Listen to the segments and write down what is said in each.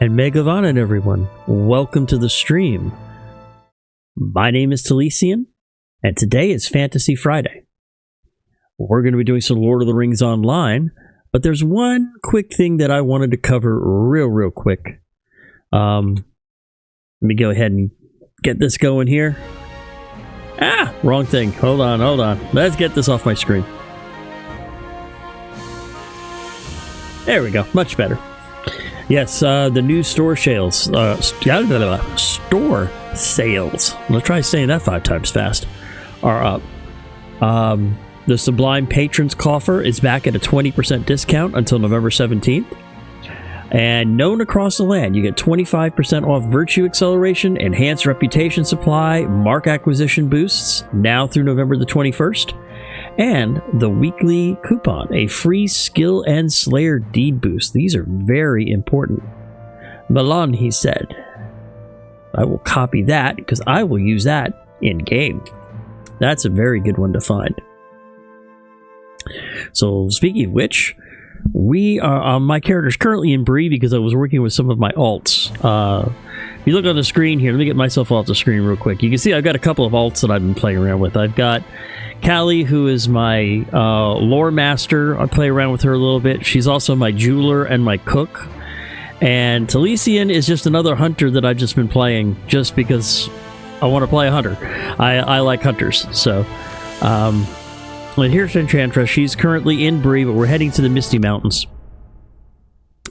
And Megavanan, everyone. Welcome to the stream. My name is Talesian, and today is Fantasy Friday. We're going to be doing some Lord of the Rings online, but there's one quick thing that I wanted to cover real quick. Let me go ahead and get this going here. Wrong thing. Hold on. Let's get this off my screen. There we go. Much better. Yes, the new store sales. Store sales. Let's try saying that 5 times fast. Are up. The Sublime Patrons Coffer is back at a 20% discount until November 17th. And known across the land, you get 25% off Virtue Acceleration, Enhanced Reputation Supply, Mark Acquisition Boosts, now through November the 21st. And the weekly coupon, a free Skill and Slayer Deed Boost. These are very important. Milan, he said. I will copy that, because I will use that in-game. That's a very good one to find. So, speaking of which, we are my character's currently in Bree because I was working with some of my alts. If you look on the screen here, let me get myself off the screen real quick. You can see I've got a couple of alts that I've been playing around with. I've got Callie, who is my lore master. I play around with her a little bit. She's also my jeweler and my cook. And Talesian is just another hunter that I've just been playing just because I want to play a hunter. I like hunters. So, and here's Enchantress. She's currently in Bree, but we're heading to the Misty Mountains.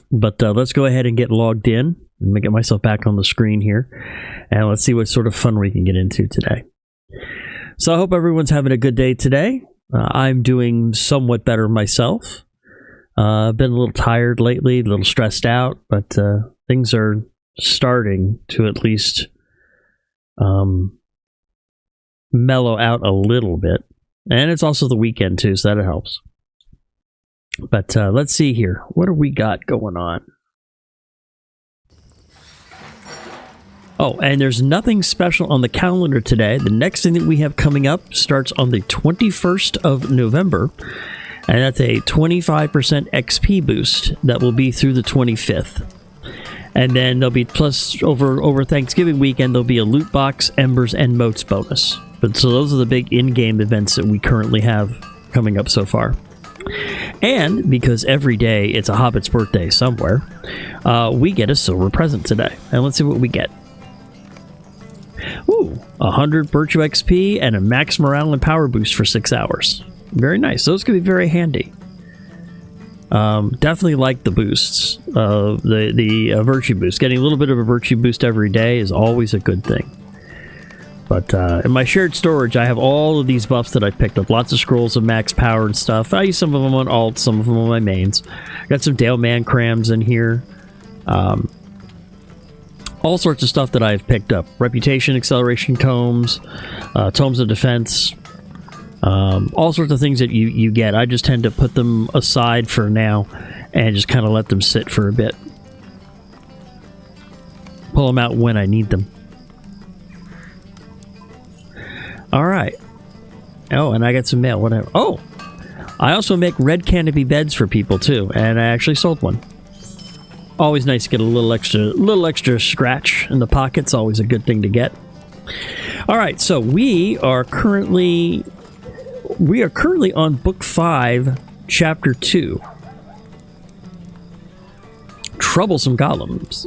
But let's go ahead and get logged in. Let me get myself back on the screen here. And let's see what sort of fun we can get into today. So I hope everyone's having a good day today. I'm doing somewhat better myself. I've been a little tired lately, a little stressed out, but things are starting to at least mellow out a little bit. And it's also the weekend too, so that helps. But let's see here. What do we got going on? Oh, and there's nothing special on the calendar today. The next thing that we have coming up starts on the 21st of November. And that's a 25% XP boost that will be through the 25th. And then there'll be, plus over Thanksgiving weekend, there'll be a loot box, embers, and motes bonus. But so those are the big in-game events that we currently have coming up so far. And because every day it's a Hobbit's birthday somewhere, we get a silver present today. And let's see what we get. Ooh, 100 Virtue XP and a max morale and power boost for 6 hours. Very nice. Those could be very handy. Definitely like the boosts. The Virtue boost. Getting a little bit of a Virtue boost every day is always a good thing. But in my shared storage, I have all of these buffs that I picked up. Lots of scrolls of max power and stuff. I use some of them on alts, some of them on my mains. Got some Dale Man crams in here. All sorts of stuff that I've picked up. Reputation, acceleration tomes, tomes of defense. All sorts of things that you get. I just tend to put them aside for now and just kind of let them sit for a bit. Pull them out when I need them. Alright. Oh, and I got some mail. Whatever. Oh! I also make red canopy beds for people, too. And I actually sold one. Always nice to get a little extra scratch in the pockets. Always a good thing to get. Alright, so we are currently on Book 5, Chapter 2. Troublesome Goblins.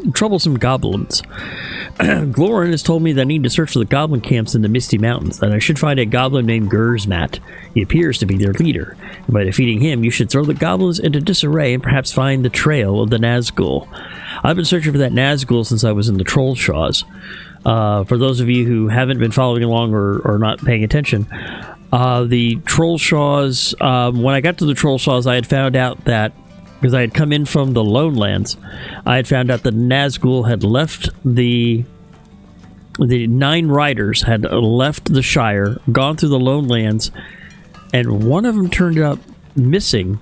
Glorin has told me that I need to search for the goblin camps in the Misty Mountains, that I should find a goblin named Gersmat. He appears to be their leader. By defeating him, you should throw the goblins into disarray and perhaps find the trail of the Nazgul. I've been searching for that Nazgul since I was in the Trollshaws. For those of you who haven't been following along or not paying attention, the Trollshaws, when I got to the Trollshaws, I had found out that, because I had come in from the Lone Lands, I had found out that Nazgul had left the 9 riders had left the Shire, gone through the Lone Lands, and one of them turned up missing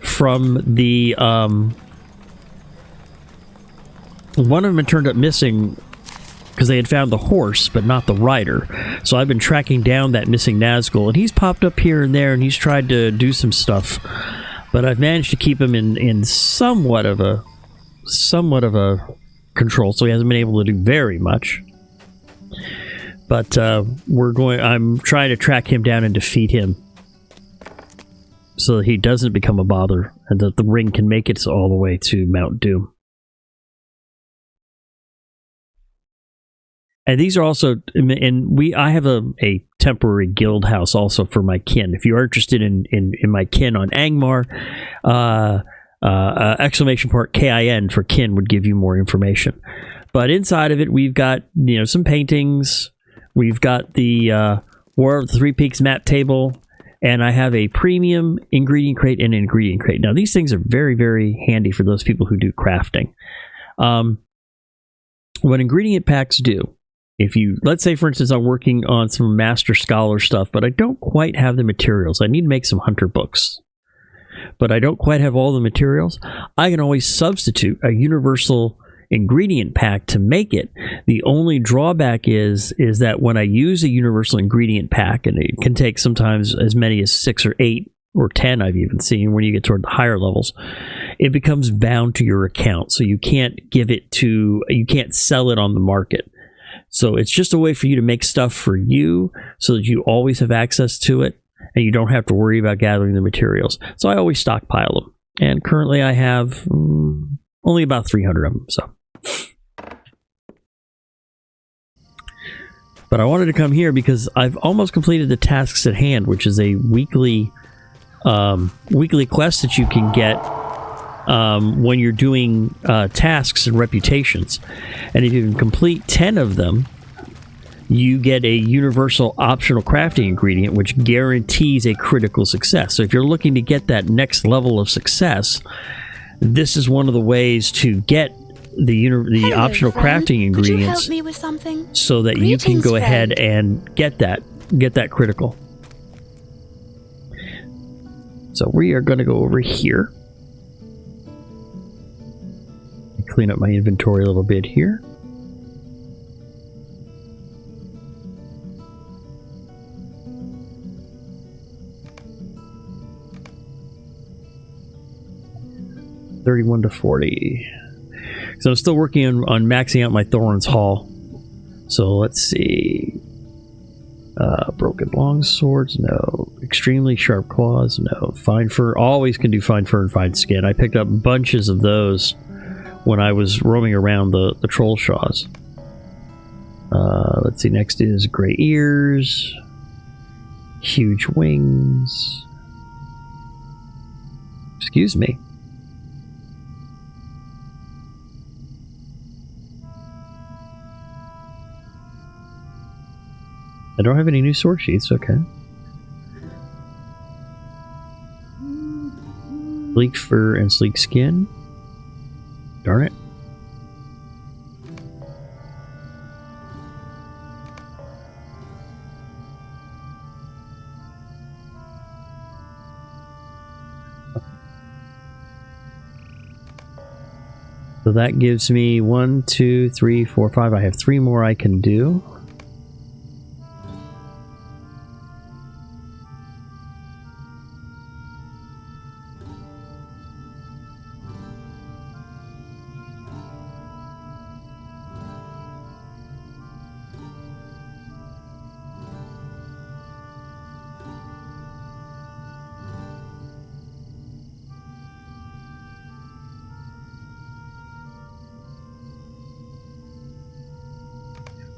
from the because they had found the horse, but not the rider. So I've been tracking down that missing Nazgul, and he's popped up here and there, and he's tried to do some stuff. But I've managed to keep him in somewhat of a control, so he hasn't been able to do very much. But I'm trying to track him down and defeat him so that he doesn't become a bother and that the ring can make it all the way to Mount Doom. And these are also, and I have a temporary guild house also for my kin. If you are interested in my kin on Angmar, !KIN for kin would give you more information. But inside of it, we've got some paintings. We've got the War of the Three Peaks map table, and I have a premium ingredient crate and an ingredient crate. Now, these things are very, very handy for those people who do crafting. What ingredient packs do, let's say, for instance, I'm working on some Master Scholar stuff, but I don't quite have the materials. I need to make some hunter books, but I don't quite have all the materials. I can always substitute a universal ingredient pack to make it. The only drawback is that when I use a universal ingredient pack, and it can take sometimes as many as 6 or 8 or 10, I've even seen when you get toward the higher levels, it becomes bound to your account, so you can't sell it on the market. So it's just a way for you to make stuff for you so that you always have access to it and you don't have to worry about gathering the materials. So I always stockpile them, and currently I have only about 300 of them. So, but I wanted to come here because I've almost completed the tasks at hand, which is a weekly quest that you can get when you're doing tasks and reputations. And if you can complete 10 of them, you get a universal optional crafting ingredient, which guarantees a critical success. So if you're looking to get that next level of success, this is one of the ways to get the optional crafting ingredients. Could you help me with something? So that you can go ahead and get that critical. So we are going to go over here. Clean up my inventory a little bit here. $31 to $40. So I'm still working on maxing out my Thorin's Hall. So let's see. Broken longswords, no. Extremely sharp claws, no. Fine fur, always can do fine fur and fine skin. I picked up bunches of those when I was roaming around the troll shaws. Let's see, next is gray ears, huge wings. Excuse me. I don't have any new source sheets, okay. Sleek fur and sleek skin. Darn it. So that gives me 1, 2, 3, 4, 5. I have 3 more I can do.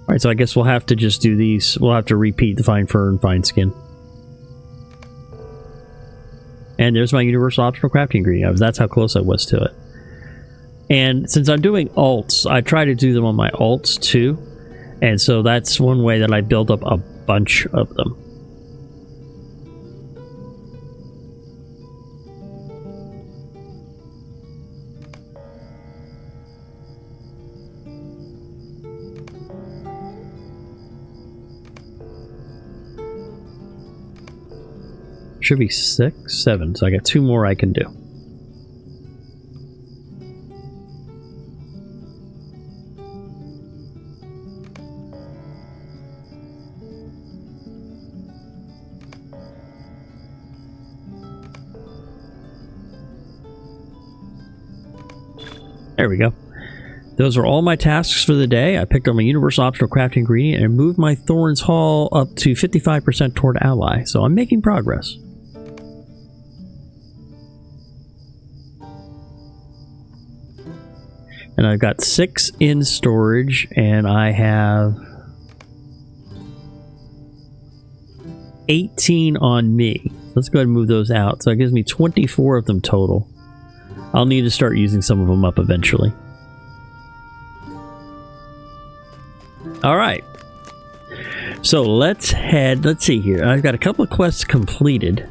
Alright, so I guess we'll have to just do these. We'll have to repeat the fine fur and fine skin. And there's my universal optional crafting ingredient. That's how close I was to it. And since I'm doing alts, I try to do them on my alts too. And so that's one way that I build up a bunch of them. Should be 6, 7, so I got 2 more I can do. There we go. Those are all my tasks for the day. I picked up my universal optional crafting ingredient and moved my Thorns Haul up to 55% toward ally. So I'm making progress. And I've got 6 in storage, and I have 18 on me. Let's go ahead and move those out. So it gives me 24 of them total. I'll need to start using some of them up eventually. All right. So let's see here. I've got a couple of quests completed.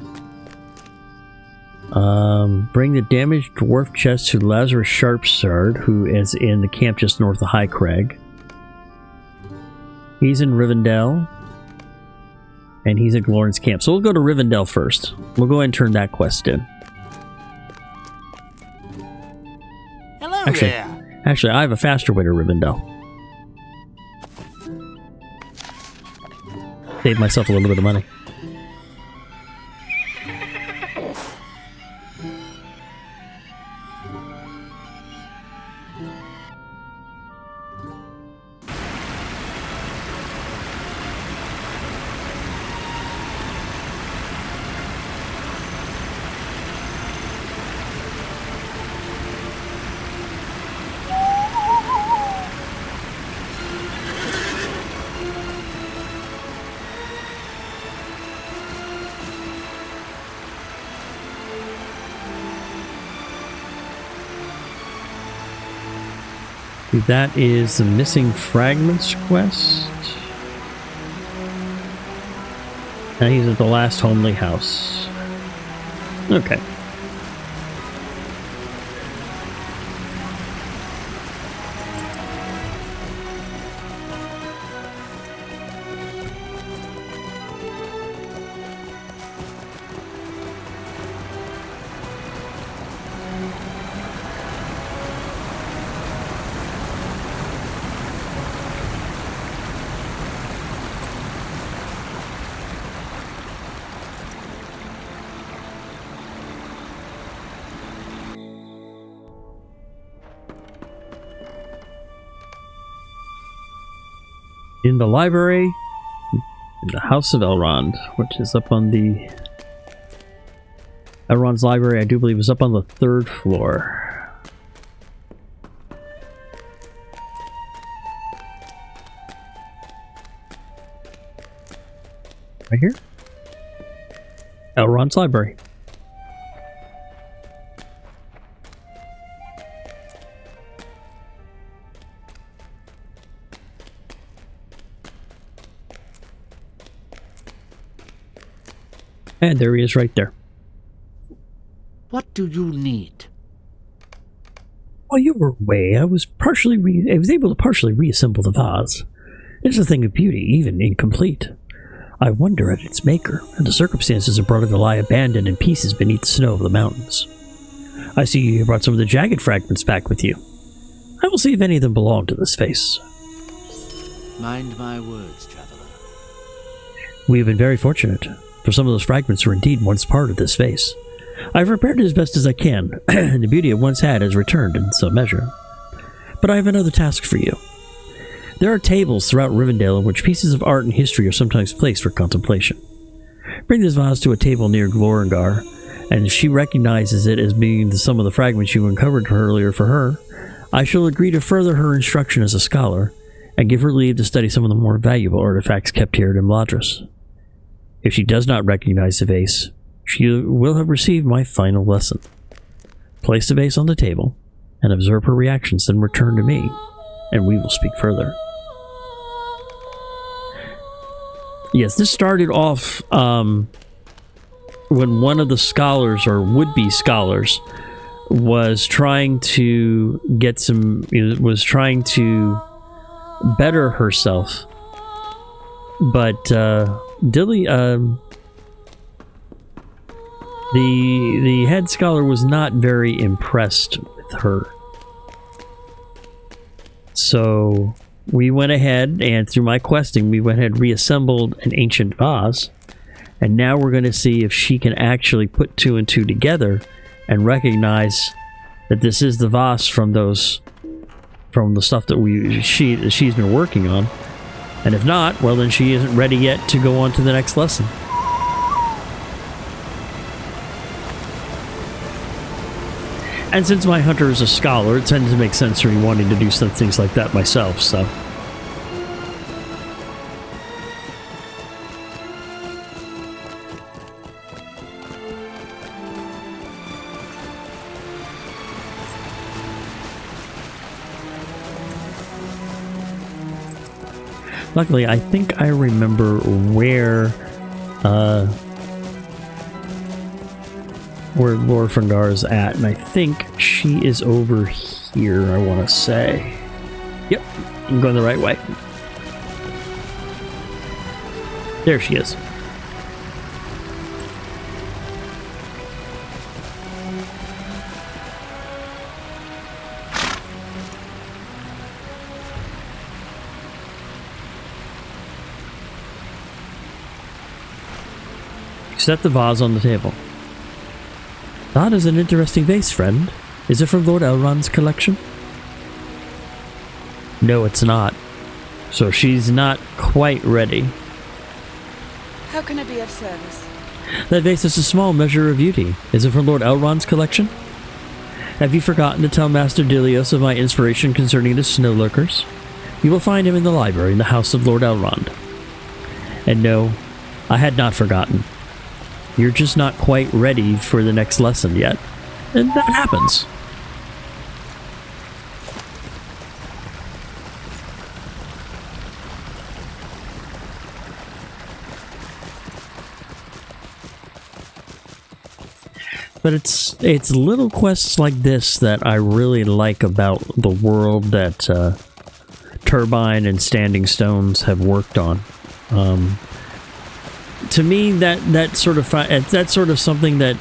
Bring the damaged dwarf chest to Lazarus Sharpsword, who is in the camp just north of High Crag. He's in Rivendell. And he's at Glorion's camp. So we'll go to Rivendell first. We'll go ahead and turn that quest in. Hello there. Actually, I have a faster way to Rivendell. Save myself a little bit of money. That is the Missing Fragments quest. And he's at the last homely house. Okay. In the library, in the House of Elrond, which is up on the... Elrond's library, I do believe, is up on the 3rd floor. Right here? Elrond's library. And there he is right there. What do you need? While you were away, I was able to partially reassemble the vase. It's a thing of beauty, even incomplete. I wonder at its maker, and the circumstances have brought it to lie abandoned in pieces beneath the snow of the mountains. I see you brought some of the jagged fragments back with you. I will see if any of them belong to this face. Mind my words, traveler. We have been very fortunate, for some of those fragments were indeed once part of this face. I've repaired it as best as I can, and the beauty it once had has returned in some measure. But I have another task for you. There are tables throughout Rivendell in which pieces of art and history are sometimes placed for contemplation. Bring this vase to a table near Glorindar, and if she recognizes it as being some of the fragments you uncovered earlier for her, I shall agree to further her instruction as a scholar, and give her leave to study some of the more valuable artifacts kept here at Imladris. If she does not recognize the vase, she will have received my final lesson. Place the vase on the table, and observe her reactions, then return to me, and we will speak further. Yes, this started off when one of the scholars, or would-be scholars, was trying to trying to better herself, but Dilly, the head scholar was not very impressed with her. So we went ahead, and through my questing, we went ahead and reassembled an ancient vase. And now we're going to see if she can actually put 2 and 2 together and recognize that this is the vase from those from the stuff that she's been working on. And if not, well, then she isn't ready yet to go on to the next lesson. And since my hunter is a scholar, it tends to make sense for me wanting to do some things like that myself, so... Luckily, I think I remember where Lord Frengar is at, and I think she is over here, I want to say. Yep, I'm going the right way. There she is. Set the vase on the table. That is an interesting vase, friend. Is it from Lord Elrond's collection? No, it's not. So she's not quite ready. How can I be of service? That vase is a small measure of beauty. Is it from Lord Elrond's collection? Have you forgotten to tell Master Dilios of my inspiration concerning the snow lurkers? You will find him in the library in the house of Lord Elrond. And no, I had not forgotten. You're just not quite ready for the next lesson yet. And that happens. But it's little quests like this that I really like about the world that Turbine and Standing Stones have worked on. To me, that's sort of something that,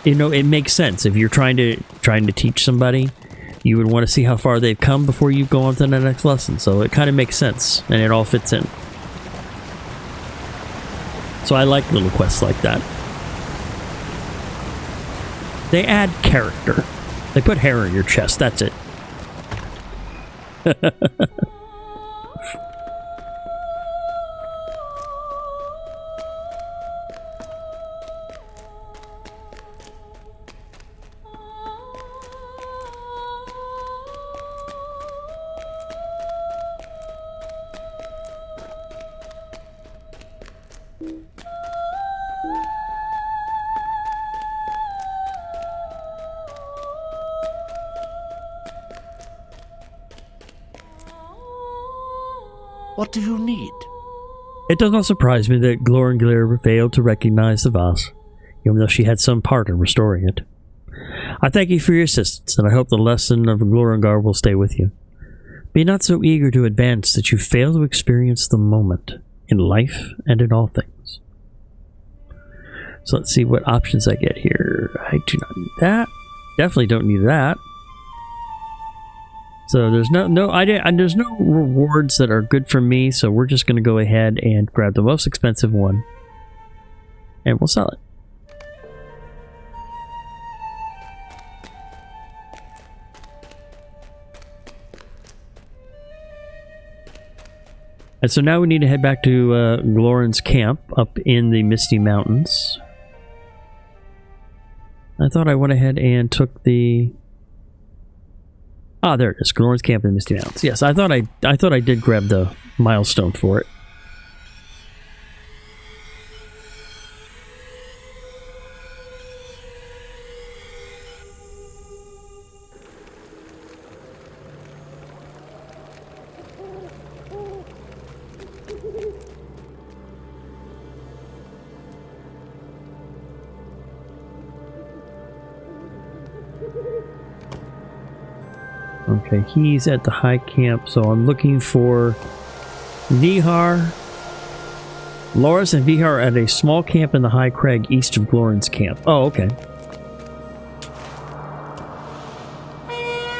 you know, it makes sense. If you're trying to teach somebody, you would want to see how far they've come before you go on to the next lesson. So it kind of makes sense, and it all fits in. So I like little quests like that. They add character. They put hair in your chest. That's it. What do you need? It does not surprise me that Glorenglir failed to recognize the vase, even though she had some part in restoring it. I thank you for your assistance, and I hope the lesson of Glorenglir will stay with you. Be not so eager to advance that you fail to experience the moment, in life and in all things. So let's see what options I get here. I do not need that. Definitely don't need that. So there's there's no rewards that are good for me, so we're just going to go ahead and grab the most expensive one, and we'll sell it. And so now we need to head back to Glorin's camp up in the Misty Mountains. I thought I went ahead and took the... Ah, there it is. Glorin's camp in the Misty Mountains. Yes, I thought I did grab the milestone for it. Okay, he's at the high camp, so I'm looking for Vihar. Loris and Vihar are at a small camp in the high crag east of Glorin's camp. Oh, okay.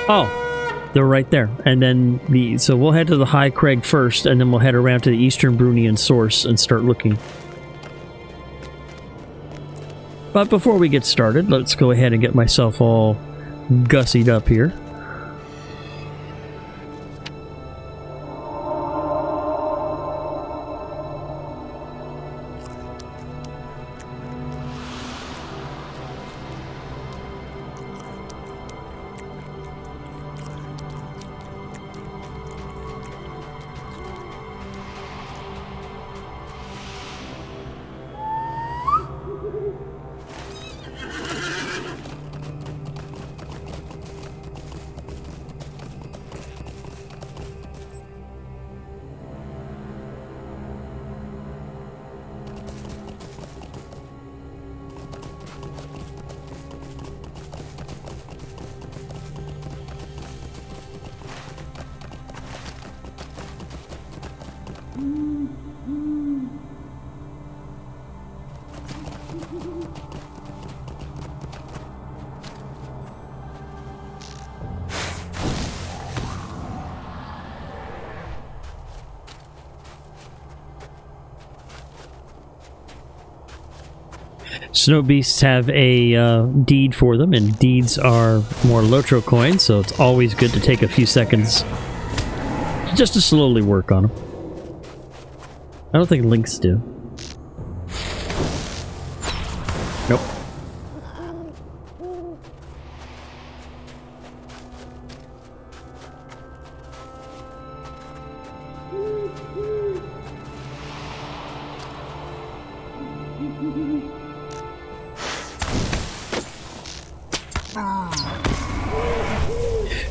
Oh, they're right there. And then so we'll head to the high crag first, and then we'll head around to the eastern Brunian source and start looking. But before we get started, let's go ahead and get myself all gussied up here. Snow beasts have a deed for them, and deeds are more LOTRO coins, so it's always good to take a few seconds just to slowly work on them. I don't think links do. Nope.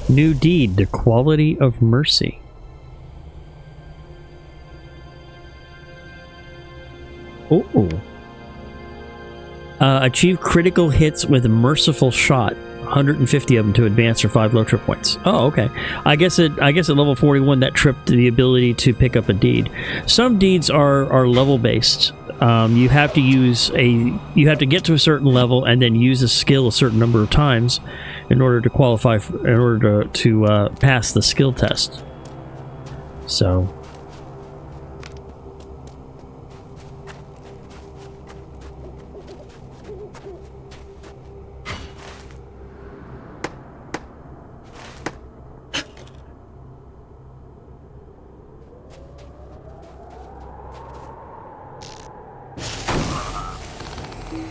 New deed, the quality of mercy. Oh. Achieve critical hits with a merciful shot. 150 of them to advance for 5 LOTRO points. Oh, okay. I guess at level 41 that tripped the ability to pick up a deed. Some deeds are level based. You have to get to a certain level and then use a skill a certain number of times in order to qualify in order to pass the skill test. So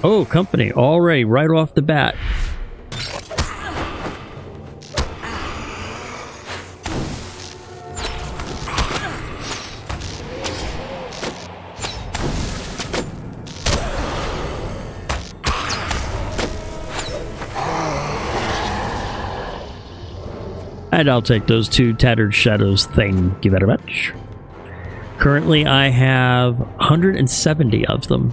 oh, company, already, right off the bat. And I'll take those 2 tattered shadows. Thank you very much. Currently, I have 170 of them.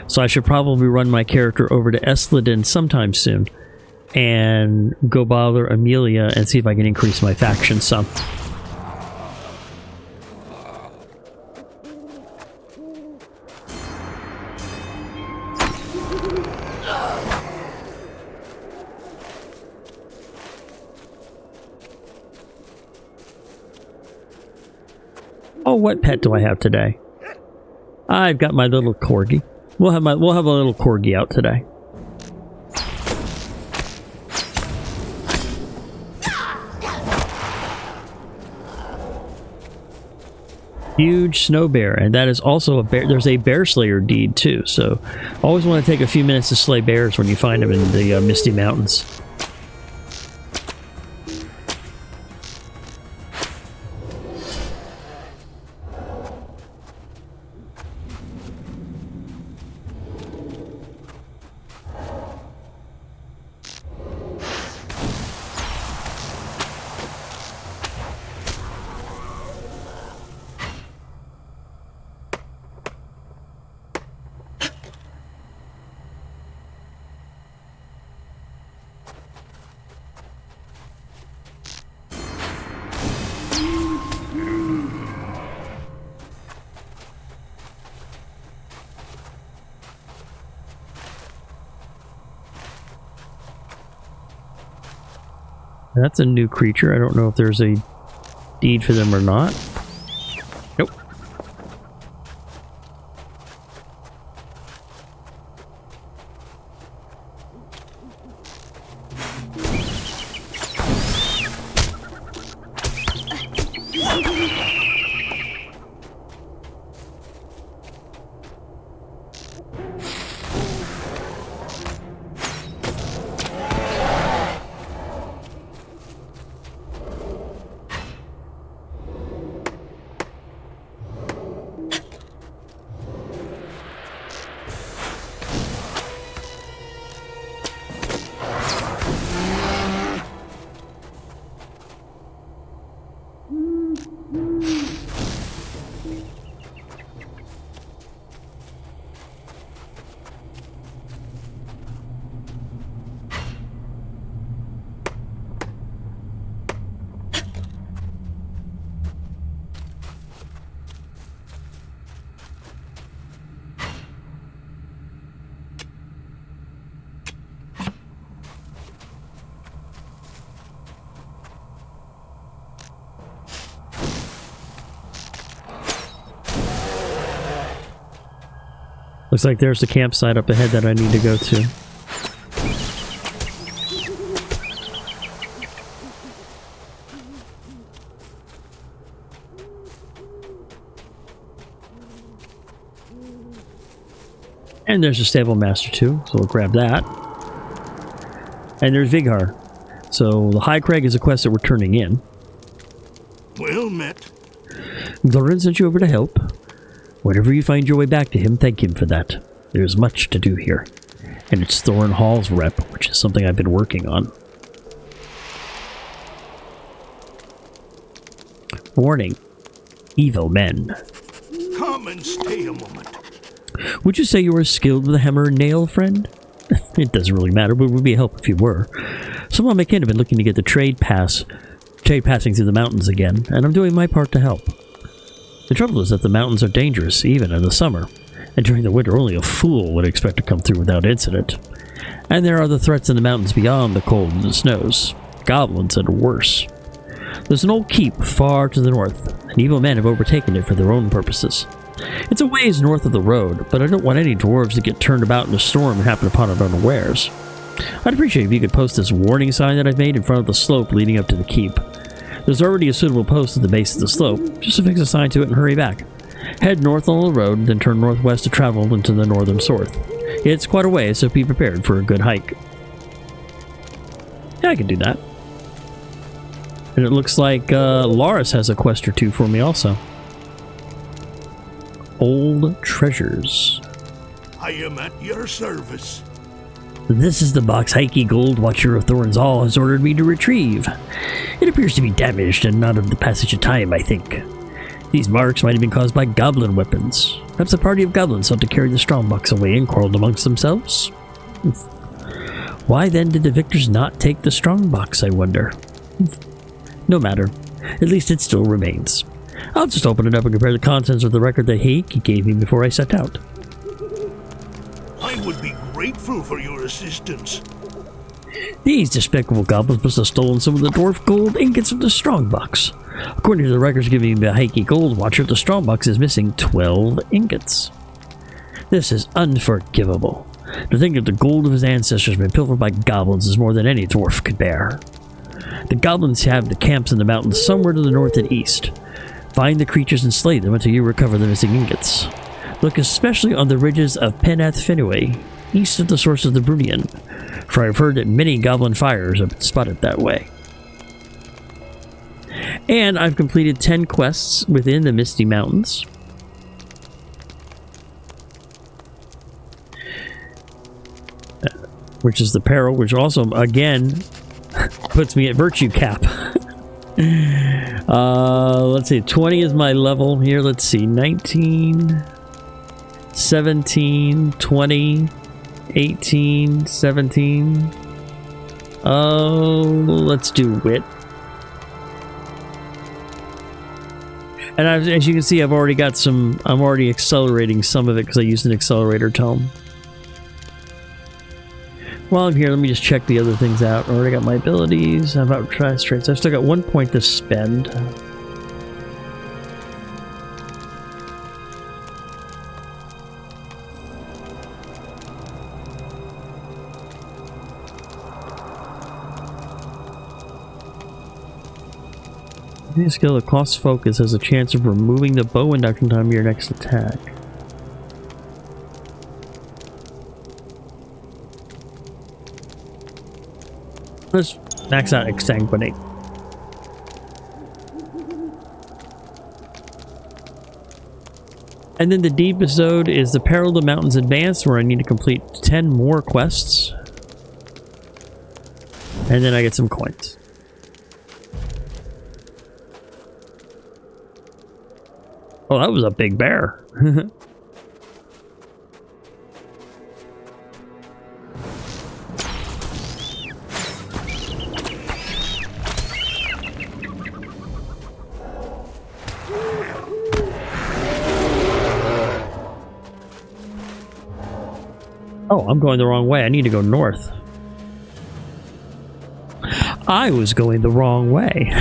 So I should probably run my character over to Esladin sometime soon and go bother Amelia and see if I can increase my faction some. Oh, what pet do I have today? I've got my little corgi. We'll have a little corgi out today. Huge snow bear, and that is also a bear. There's a bear slayer deed too, so always want to take a few minutes to slay bears when you find them in the Misty Mountains. That's a new creature. I don't know if there's a deed for them or not. Nope. Looks like there's the campsite up ahead that I need to go to. And there's a stable master too, so we'll grab that. And there's Vighar. So the High Crag is a quest that we're turning in. Well met. Thorin sent you over to help. Whenever you find your way back to him, thank him for that. There's much to do here. And it's Thorin Hall's rep, which is something I've been working on. Warning. Evil men. Come and stay a moment. Would you say you were skilled with a hammer and nail, friend? It doesn't really matter, but it would be a help if you were. Some of my kin have been looking to get the trade passing through the mountains again, and I'm doing my part to help. The trouble is that the mountains are dangerous, even in the summer, and during the winter only a fool would expect to come through without incident. And there are the threats in the mountains beyond the cold and the snows. Goblins that are worse. There's an old keep far to the north, and evil men have overtaken it for their own purposes. It's a ways north of the road, but I don't want any dwarves to get turned about in a storm and happen upon it unawares. I'd appreciate if you could post this warning sign that I've made in front of the slope leading up to the keep. There's already a suitable post at the base of the slope, just affix a sign to it and hurry back. Head north on the road, then turn northwest to travel into the northern north. It's quite a way, so be prepared for a good hike. Yeah, I can do that. And it looks like Laris has a quest or two for me also. Old treasures. I am at your service. This is the box Heike Gold Watcher of Thorin's Hall has ordered me to retrieve. It appears to be damaged and not of the passage of time, I think. These marks might have been caused by goblin weapons. Perhaps a party of goblins sought to carry the strongbox away and quarreled amongst themselves. Why then did the victors not take the strongbox, I wonder? No matter. At least it still remains. I'll just open it up and compare the contents of the record that he gave me before I set out. I would be grateful for your assistance. These despicable goblins must have stolen some of the dwarf gold ingots from the strongbox. According to the records given by Heike Gold Watcher, the strongbox is missing 12 ingots. This is unforgivable. To think that the gold of his ancestors has been pilfered by goblins is more than any dwarf could bear. The goblins have the camps in the mountains somewhere to the north and east. Find the creatures and slay them until you recover the missing ingots. Look especially on the ridges of Penath Finwë, east of the source of the Brunion, for I've heard that many goblin fires have been spotted that way. And I've completed 10 quests within the Misty Mountains. Which is the peril, which also, again, puts me at virtue cap. Let's see, 20 is my level here. Let's see, 19, 17, 20, 18, 17. Oh, let's do wit. And as you can see, I've already got some, I'm already accelerating some of it because I used an accelerator tome. While I'm here, let me just check the other things out. I already got my abilities. How about try traits? I've still got 1 point to spend. Any skill that costs focus has a chance of removing the bow induction time of your next attack. Let's max out Exsanguinate. And then the deep episode is the Peril of the Mountains Advanced, where I need to complete 10 more quests. And then I get some coins. Oh, that was a big bear. Oh, I'm going the wrong way. I need to go north. I was going the wrong way.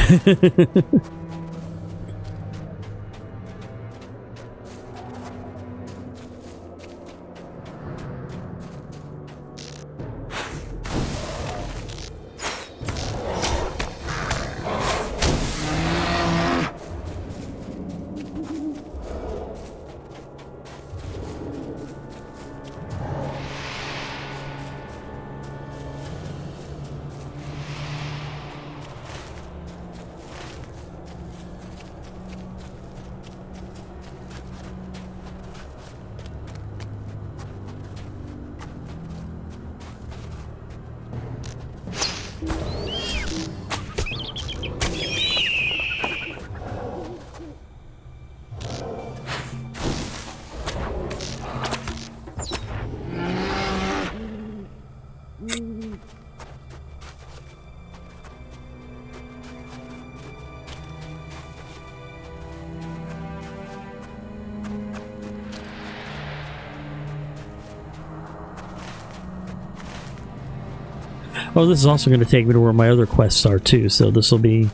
Oh, this is also going to take me to where my other quests are too, so this will be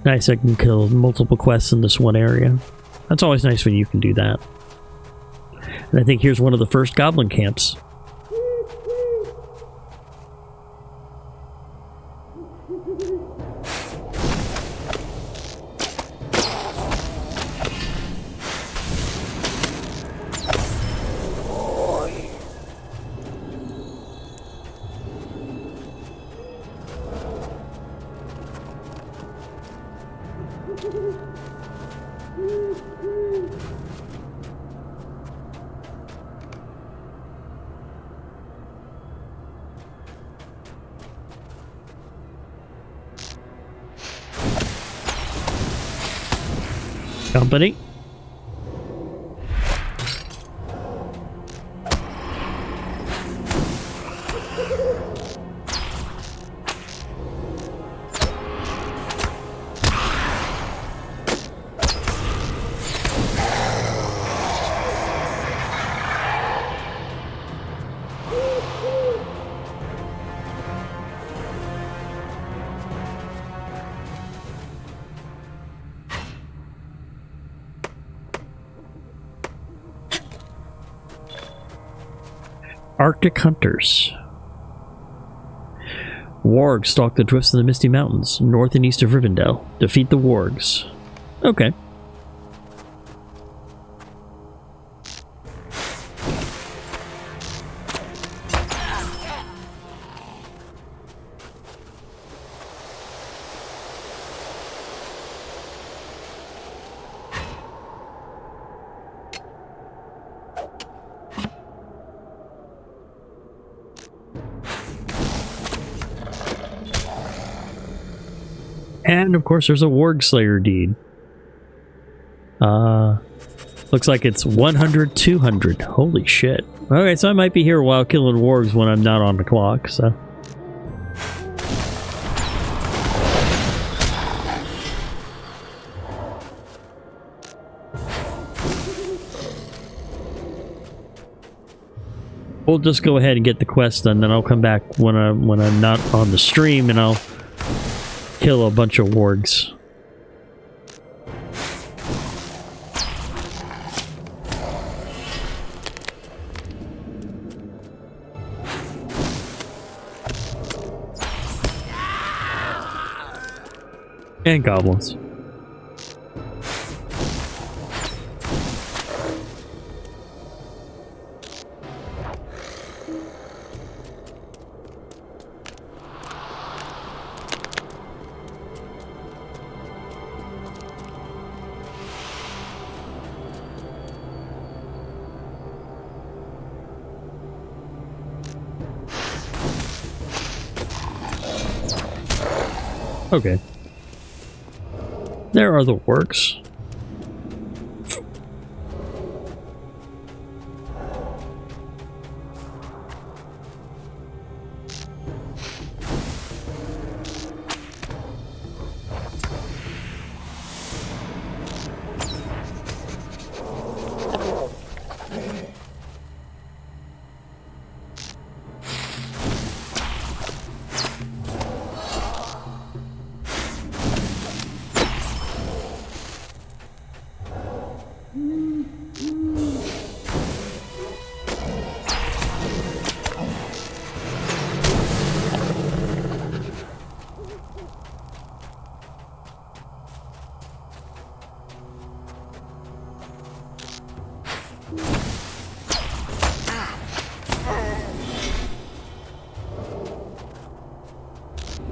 nice. I can kill multiple quests in this one area. That's always nice when you can do that. And I think here's one of the first goblin camps. Company. Arctic hunters. Wargs stalk the drifts of the Misty Mountains, north and east of Rivendell. Defeat the wargs. Okay. And of course there's a Warg Slayer deed. Looks like it's 100, 200. Holy shit. Okay, so I might be here while killing wargs when I'm not on the clock, so. We'll just go ahead and get the quest done, then I'll come back when I'm not on the stream and I'll kill a bunch of wargs. And goblins. Okay. There are the works.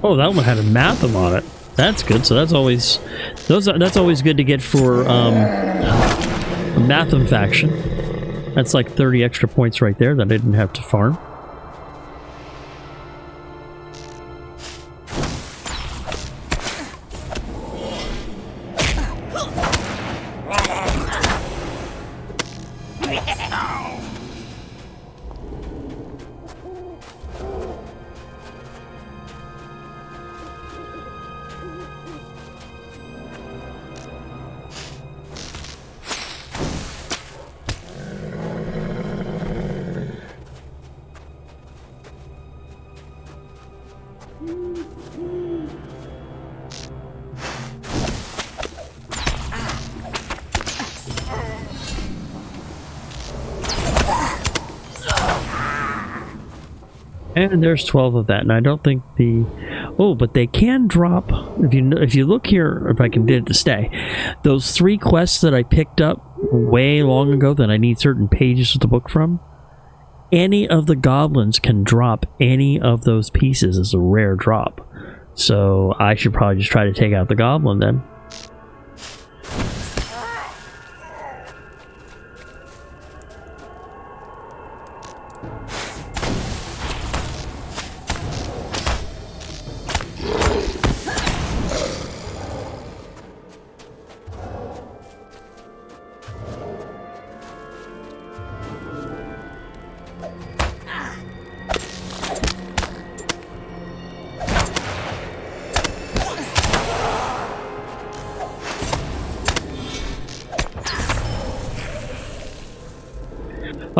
Oh, that one had a Matham on it. That's good. So that's always that's always good to get for a Matham faction. That's like 30 extra points right there that I didn't have to farm. And there's 12 of that, and I don't think the... Oh, but they can drop... If you look here, if I can get it to stay, those 3 quests that I picked up way long ago that I need certain pages of the book from, any of the goblins can drop any of those pieces as a rare drop. So I should probably just try to take out the goblin then.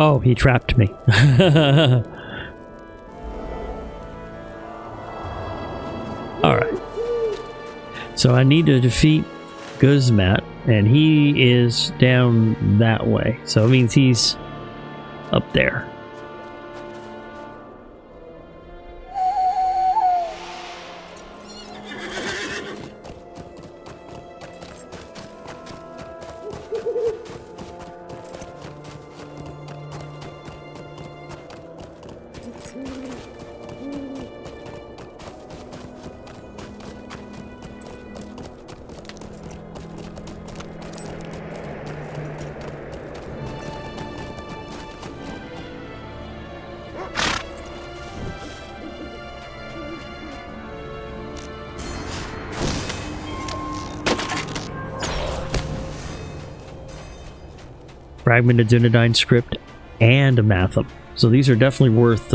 Oh, he trapped me. Alright. So I need to defeat Guzmat, and he is down that way. So it means he's up there. Fragment of Dunedain script and a Matham. So these are definitely worth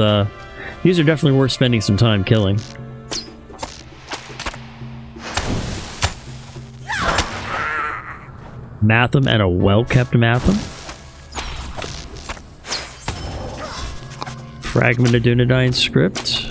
spending some time killing. Matham and a well-kept Matham. Fragment of Dunedain script.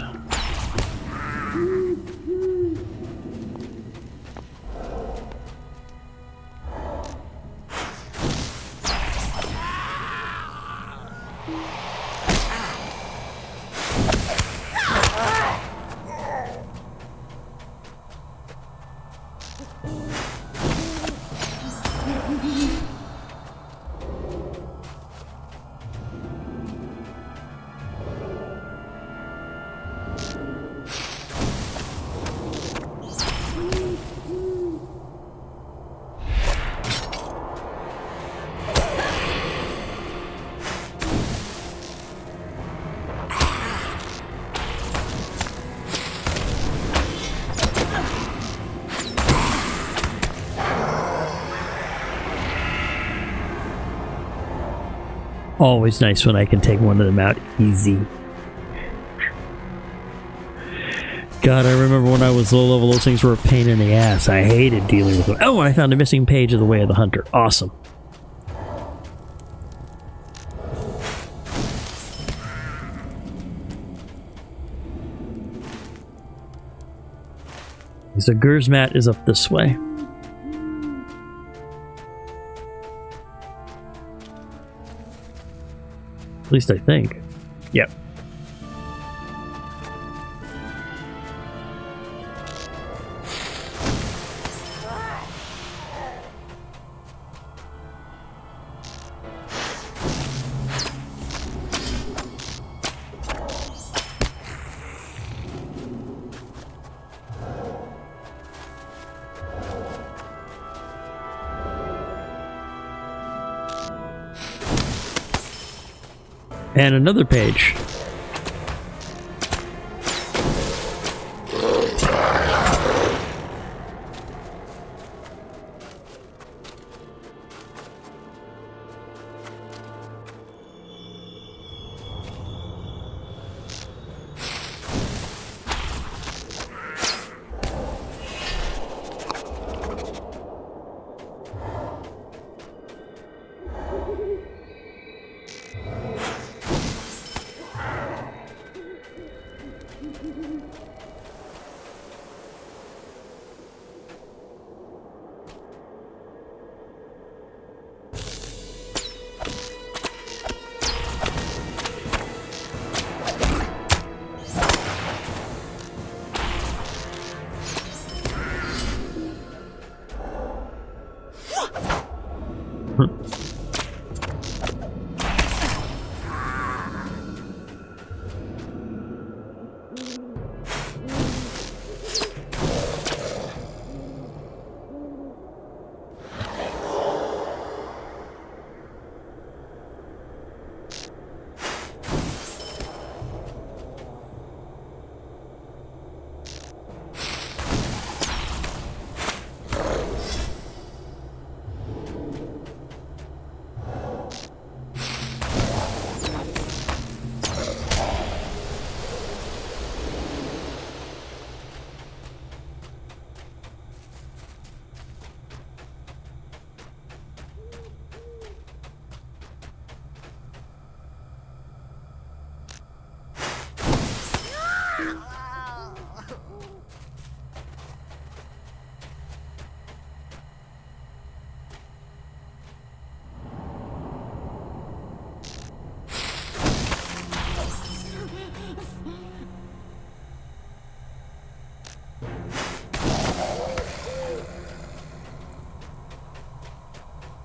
Always nice when I can take one of them out easy. God, I remember when I was low level, those things were a pain in the ass. I hated dealing with them. Oh, and I found a missing page of The Way of the Hunter. Awesome. So Guzmat is up this way. At least I think. Yep. And another page.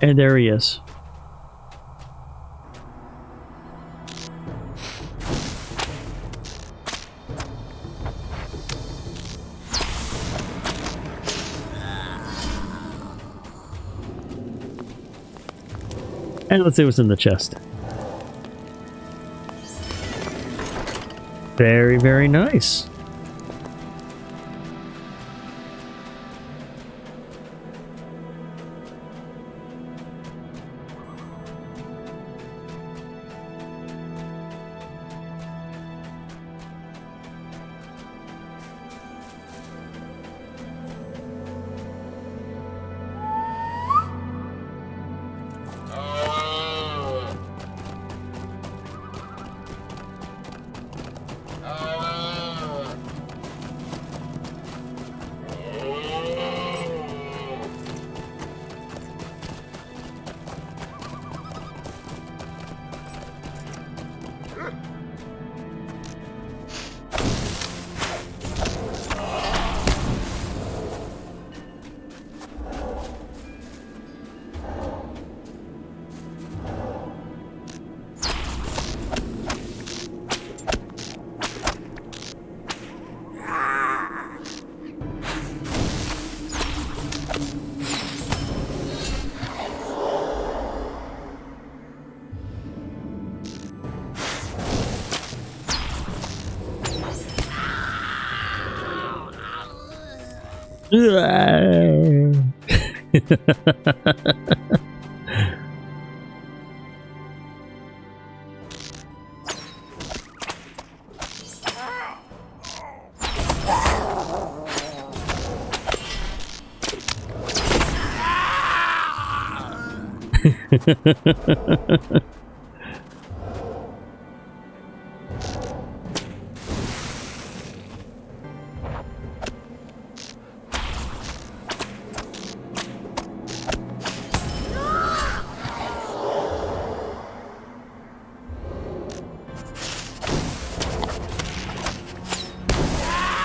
And there he is. And let's see what's in the chest. Very, very nice.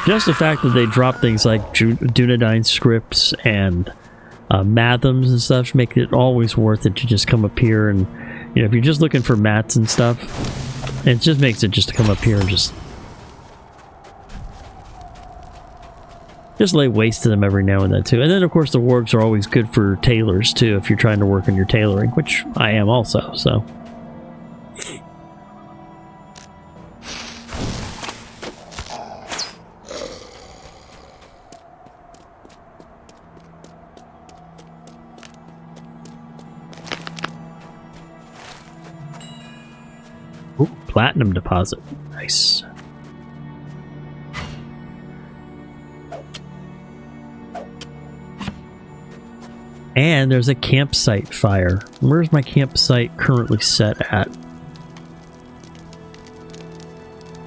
Just the fact that they drop things like Dunedain scripts and Mathams and stuff make it always worth it to just come up here and, you know, if you're just looking for mats and stuff, it just makes it just to come up here and just lay waste to them every now and then too. And then of course the wargs are always good for tailors too if you're trying to work on your tailoring, which I am also, so. Ooh, platinum deposit. Nice. And there's a campsite fire. Where's my campsite currently set at?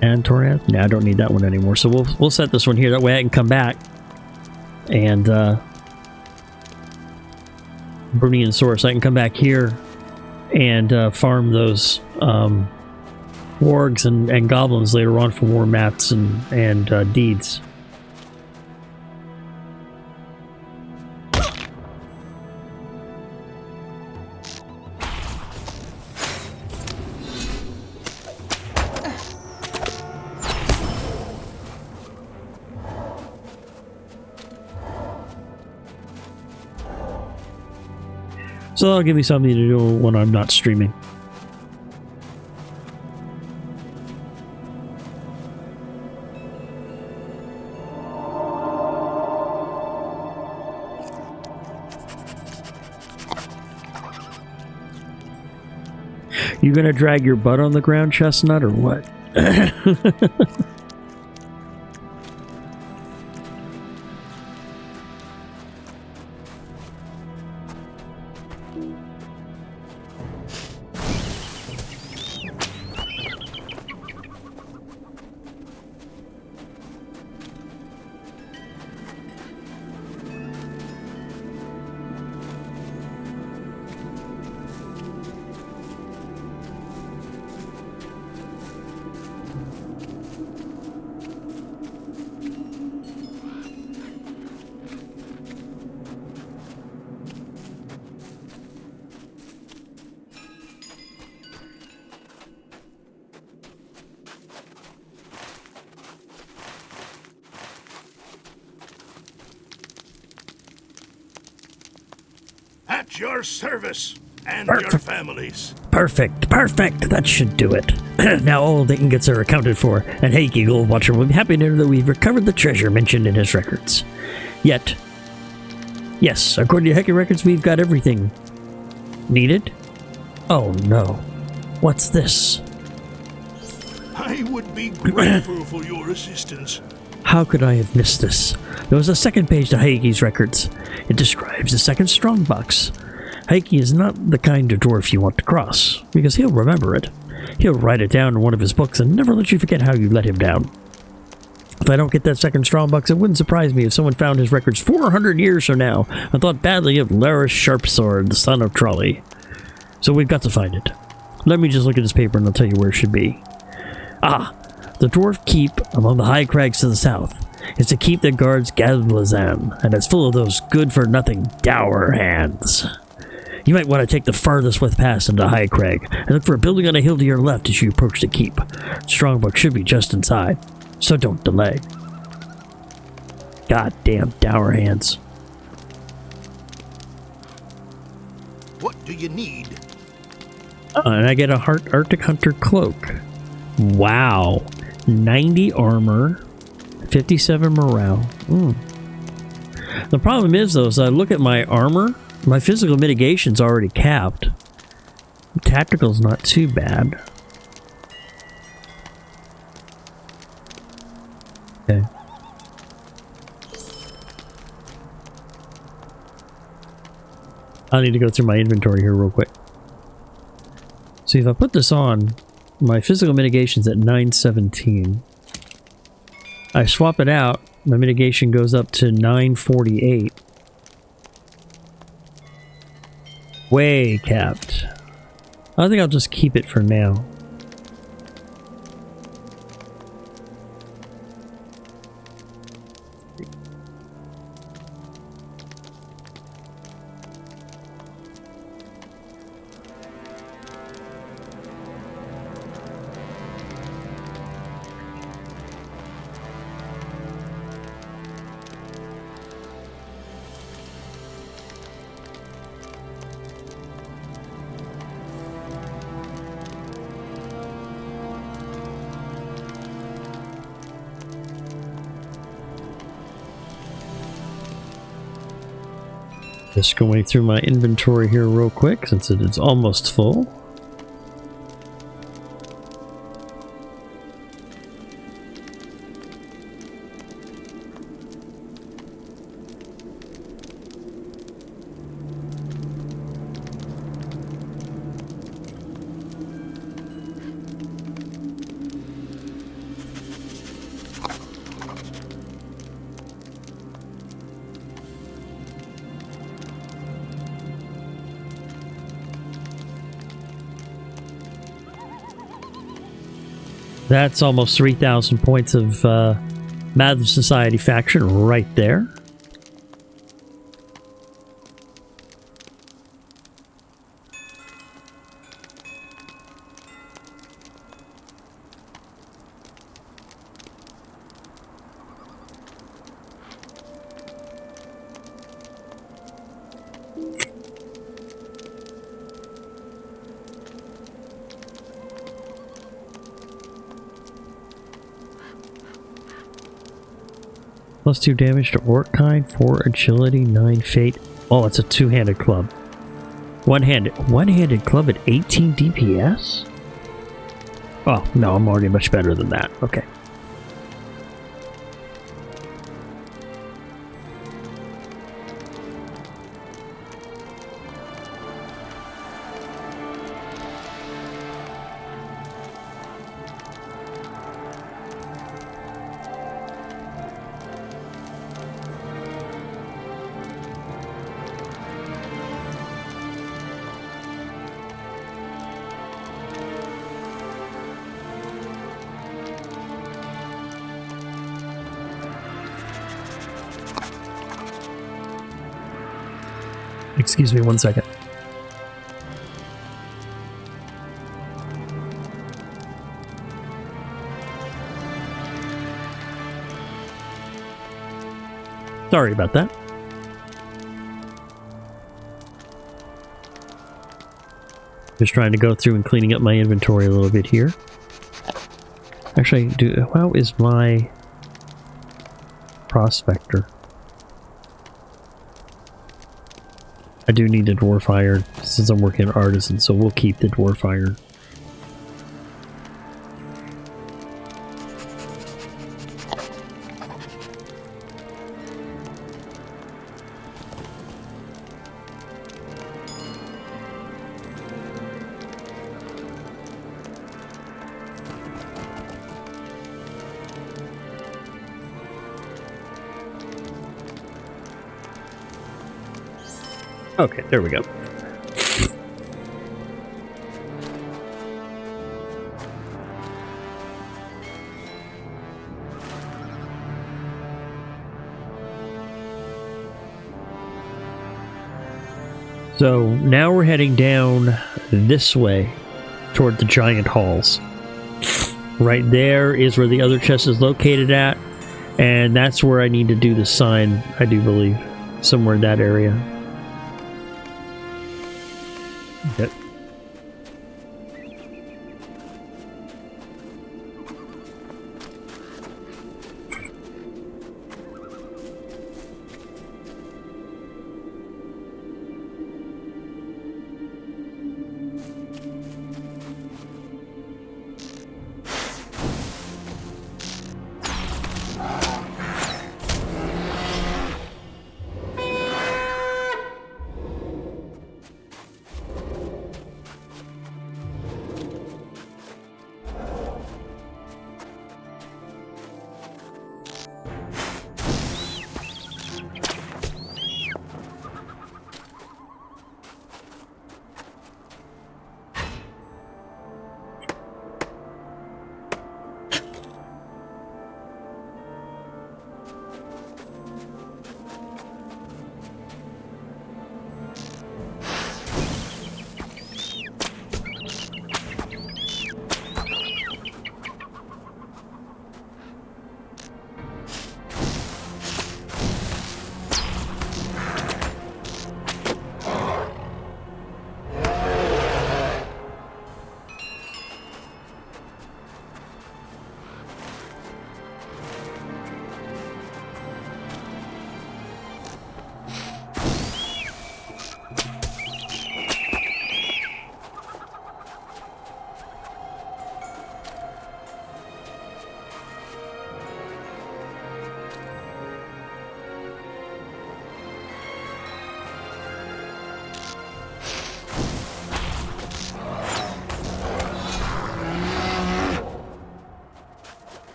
And Tornath? No, I don't need that one anymore. So we'll set this one here. That way I can come back and Brunian Source. I can come back here and farm those wargs and goblins later on for more mats and deeds. So that'll give me something to do when I'm not streaming. You gonna drag your butt on the ground, Chestnut, or what? at your service and your families. Perfect. That should do it. Now all the ingots are accounted for, and Heike Goldwatcher will be happy to know that we've recovered the treasure mentioned in his records. Yet, yes, according to Heike records, we've got everything needed. Oh no. What's this? I would be grateful for your assistance. How could I have missed this? There was a second page to Heike's records. It describes the second strongbox. Heike is not the kind of dwarf you want to cross, because he'll remember it. He'll write it down in one of his books and never let you forget how you let him down. If I don't get that second strongbox, it wouldn't surprise me if someone found his records 400 years from now and thought badly of Laris Sharpsword, the son of Trolley. So we've got to find it. Let me just look at this paper and I'll tell you where it should be. Ah, the dwarf keep among the high crags to the south. It's a keep that guards Gadlazan, and it's full of those good-for-nothing dour hands. You might want to take the farthest way past into High Crag and look for a building on a hill to your left as you approach the keep. Strongbox should be just inside, so don't delay. Goddamn dour hands. What do you need? And I get a Arctic Hunter cloak. Wow. 90 armor, 57 morale. The problem is, though, as I look at my armor, my physical mitigation's already capped. Tactical's not too bad. Okay. I need to go through my inventory here real quick. See, if I put this on, my physical mitigation's at 917. I swap it out, my mitigation goes up to 948. Way capped. I think I'll just keep it for now. Just going through my inventory here real quick since it is almost full. That's almost 3,000 points of Madam Society faction right there. Plus 2 damage to orc kind, 4 agility, 9 fate. Oh, it's a two-handed club. One-handed club at 18 DPS? Oh, no, I'm already much better than that. Okay. Excuse me 1 second. Sorry about that. Just trying to go through and cleaning up my inventory a little bit here. Actually, how is my prospector? I do need a dwarf iron since I'm working artisan, so we'll keep the dwarf iron. Okay, there we go. So now we're heading down this way toward the giant halls. Right there is where the other chest is located at, and that's where I need to do the sign, I do believe. Somewhere in that area. Okay.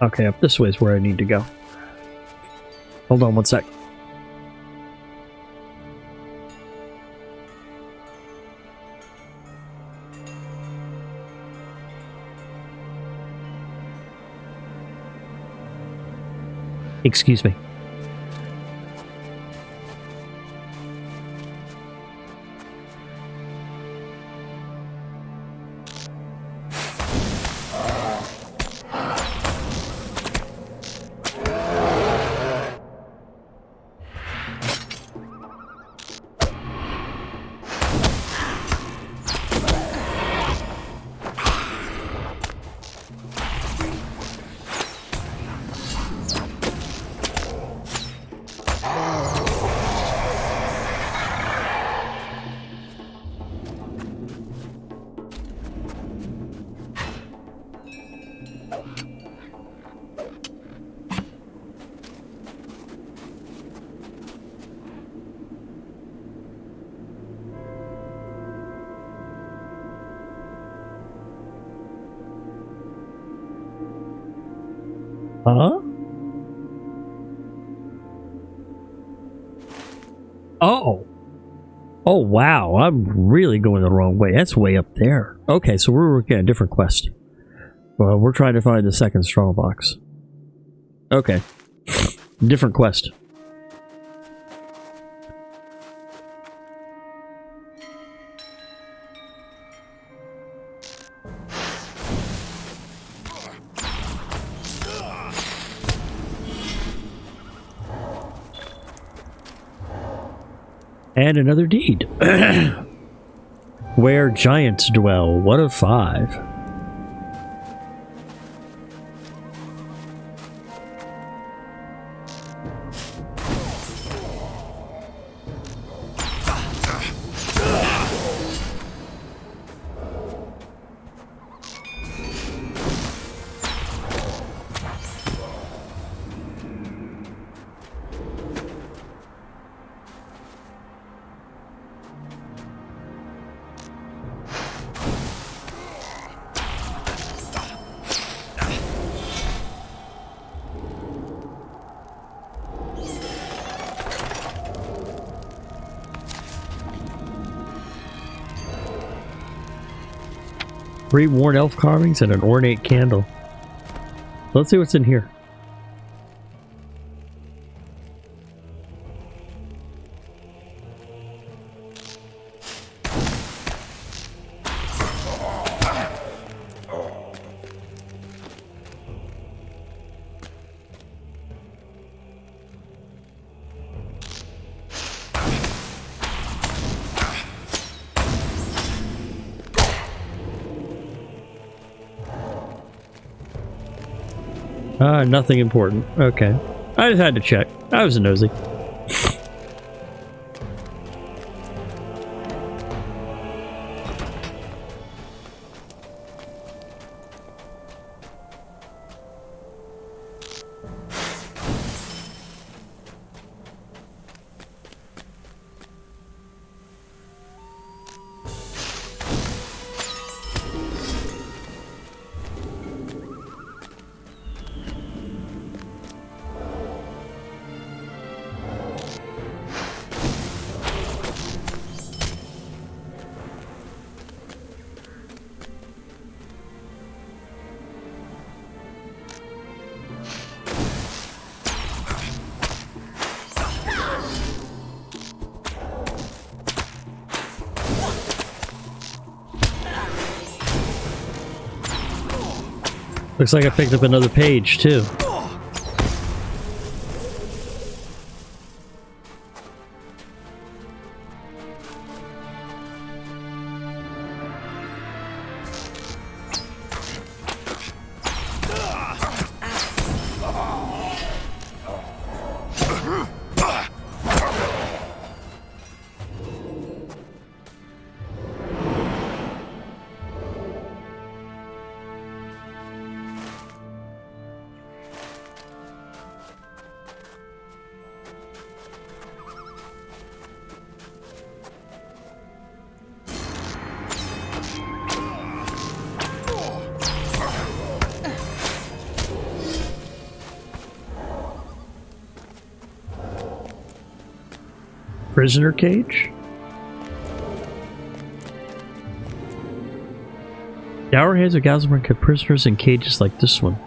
Okay, up this way is where I need to go. Hold on one sec. Excuse me. Huh? Oh. Oh, wow. I'm really going the wrong way. That's way up there. Okay, so we're working a different quest. Well, we're trying to find the second strongbox. Okay. Different quest. And another deed. Where giants dwell. 1 of 5. Three worn elf carvings and an ornate candle. Let's see what's in here. Nothing important. Okay. I just had to check. I was nosy. Looks like I picked up another page, too. Prisoner cage? The hour hands of Gazalman kept prisoners in cages like this one.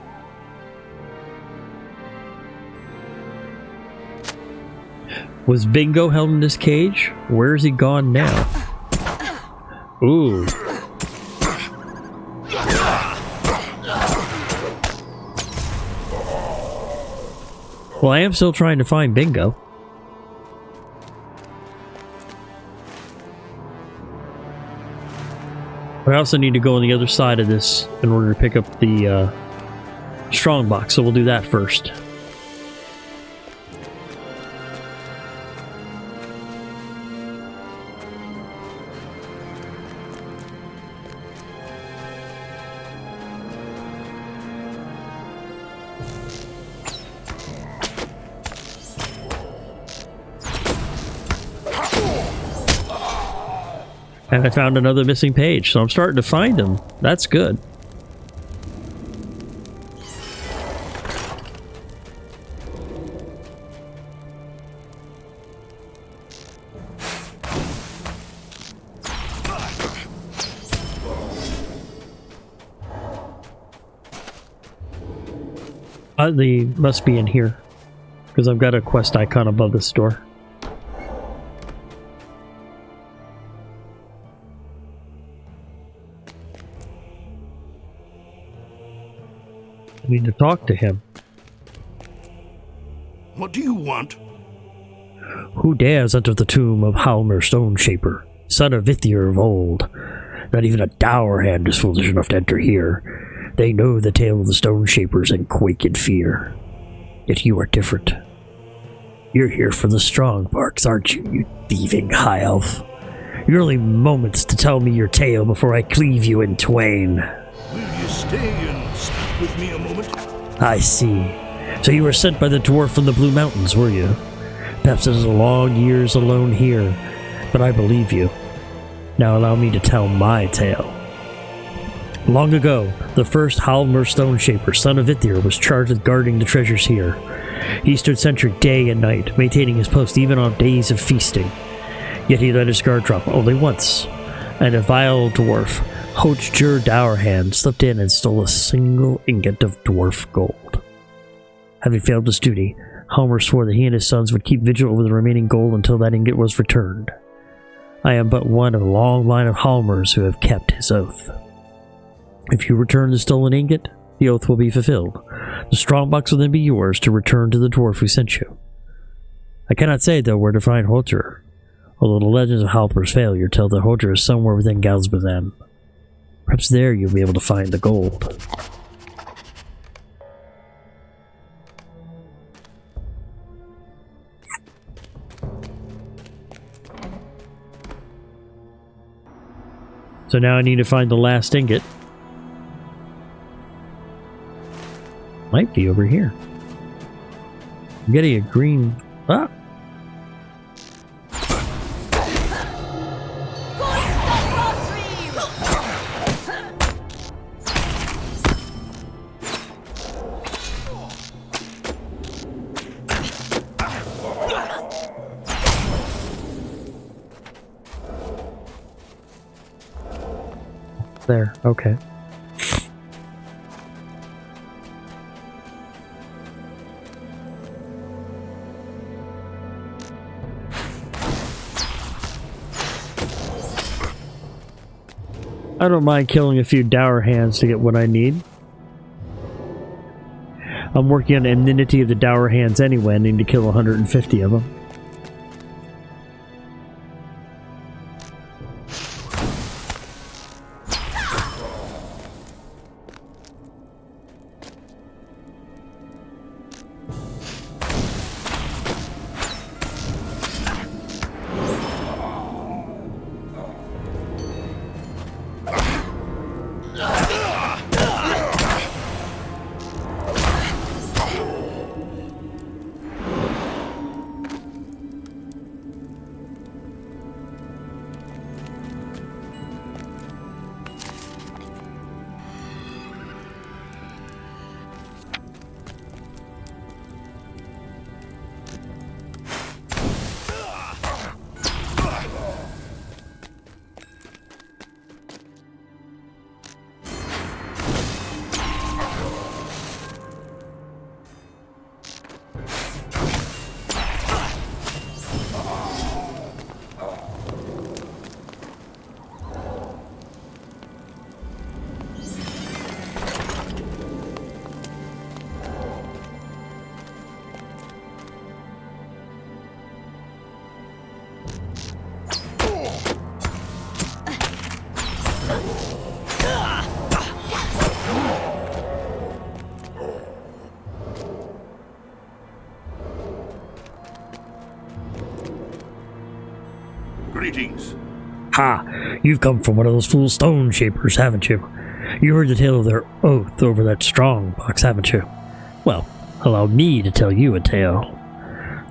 Was Bingo held in this cage? Where is he gone now? Ooh. Well, I am still trying to find Bingo. But I also need to go on the other side of this in order to pick up the strongbox, so we'll do that first. And I found another missing page, so I'm starting to find them. That's good. They must be in here. Because I've got a quest icon above this door. I need to talk to him. What do you want? Who dares enter the tomb of Halmer Stoneshaper, son of Vithir of old? Not even a dour hand is foolish enough to enter here. They know the tale of the Stoneshapers and quake in fear. Yet you are different. You're here for the strong barks, aren't you, you thieving high elf? You're only moments to tell me your tale before I cleave you in twain. Will you stay and speak with me a moment? I see. So you were sent by the dwarf from the Blue Mountains, were you? Perhaps it is long years alone here, but I believe you. Now allow me to tell my tale. Long ago, the first Halmer Stoneshaper, son of Vithir, was charged with guarding the treasures here. He stood sentry day and night, maintaining his post even on days of feasting. Yet he let his guard drop only once, and a vile dwarf, Hochjur Dourhand, slipped in and stole a single ingot of dwarf gold. Having failed his duty, Halmer swore that he and his sons would keep vigil over the remaining gold until that ingot was returned. I am but one of a long line of Halmers who have kept his oath. If you return the stolen ingot, the oath will be fulfilled. The strongbox will then be yours to return to the dwarf who sent you. I cannot say, though, where to find Holter, although the legends of Halper's failure tell that Holter is somewhere within Galsbazan. Perhaps there you'll be able to find the gold. So now I need to find the last ingot. Might be over here. I'm getting a green... Ah! There, okay. I don't mind killing a few dour hands to get what I need. I'm working on the enmity of the dour hands anyway. I need to kill 150 of them. Greetings. Ha! You've come from one of those fool stone shapers, haven't you? You heard the tale of their oath over that strong box, haven't you? Well, allow me to tell you a tale.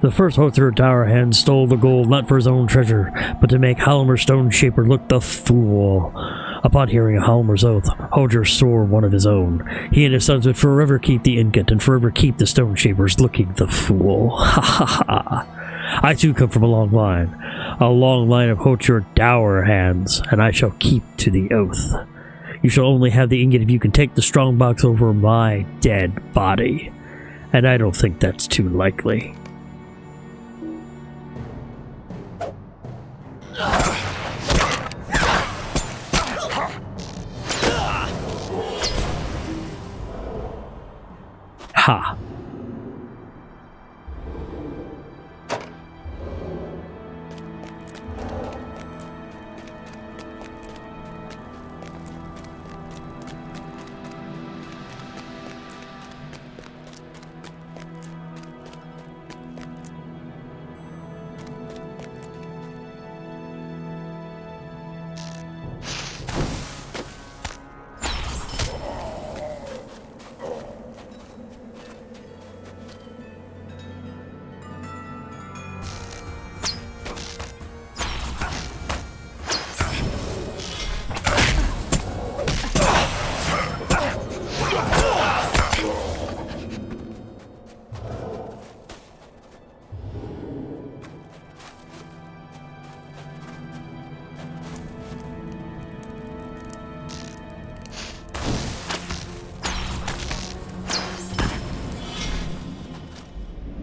The first Hother Dourhand stole the gold not for his own treasure, but to make Halmer Stoneshaper look the fool. Upon hearing Halmer's oath, Hother swore one of his own. He and his sons would forever keep the ingot and forever keep the Stoneshapers looking the fool. Ha ha ha! I too come from a long line of Hother Dourhands, and I shall keep to the oath. You shall only have the ingot if you can take the strong box over my dead body. And I don't think that's too likely. Ha!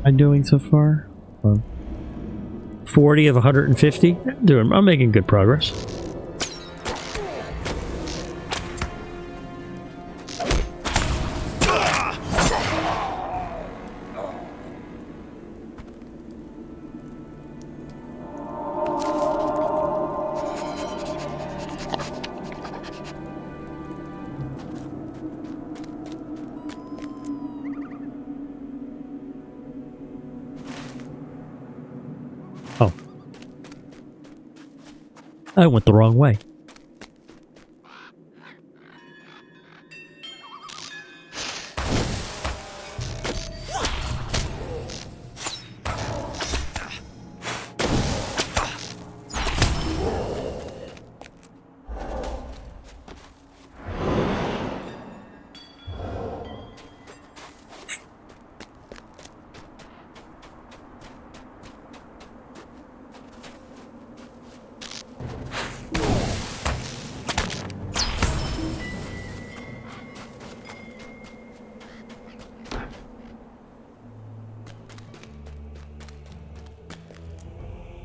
I'm doing so far? 40 of 150? I'm making good progress. Oh. I went the wrong way.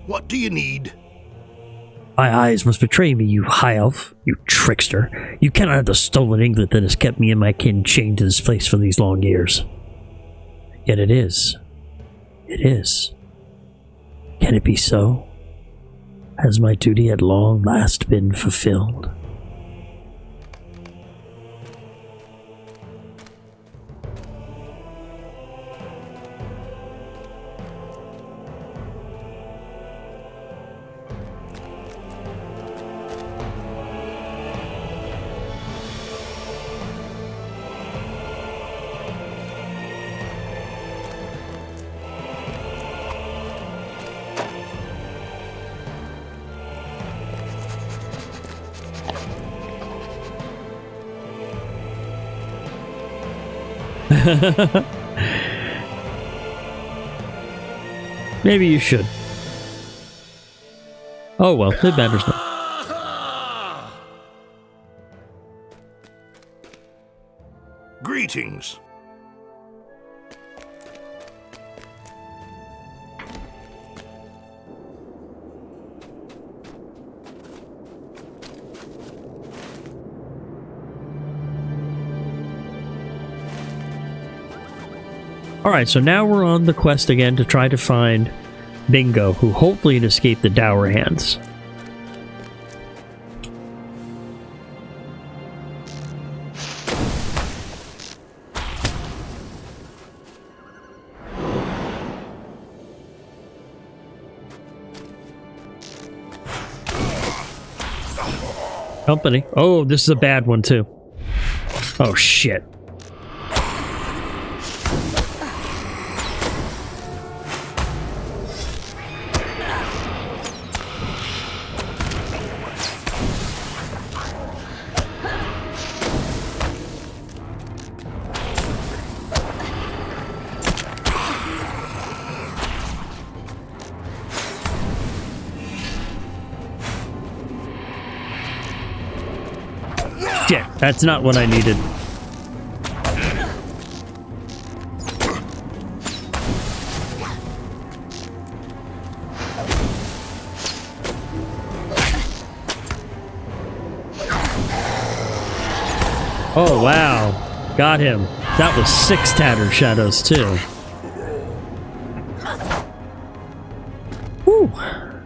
What do you need? My eyes must betray me, you high elf, you trickster. You cannot have the stolen England that has kept me and my kin chained to this place for these long years. Yet it is. It is. Can it be so? Has my duty at long last been fulfilled? Maybe you should. Oh well, it matters not. Greetings. Alright, so now we're on the quest again to try to find Bingo, who hopefully had escaped the Dour Hands. Company. Oh, this is a bad one too. Oh shit. Shit, that's not what I needed. Oh, wow. Got him. That was 6 tattered shadows, too. Whew.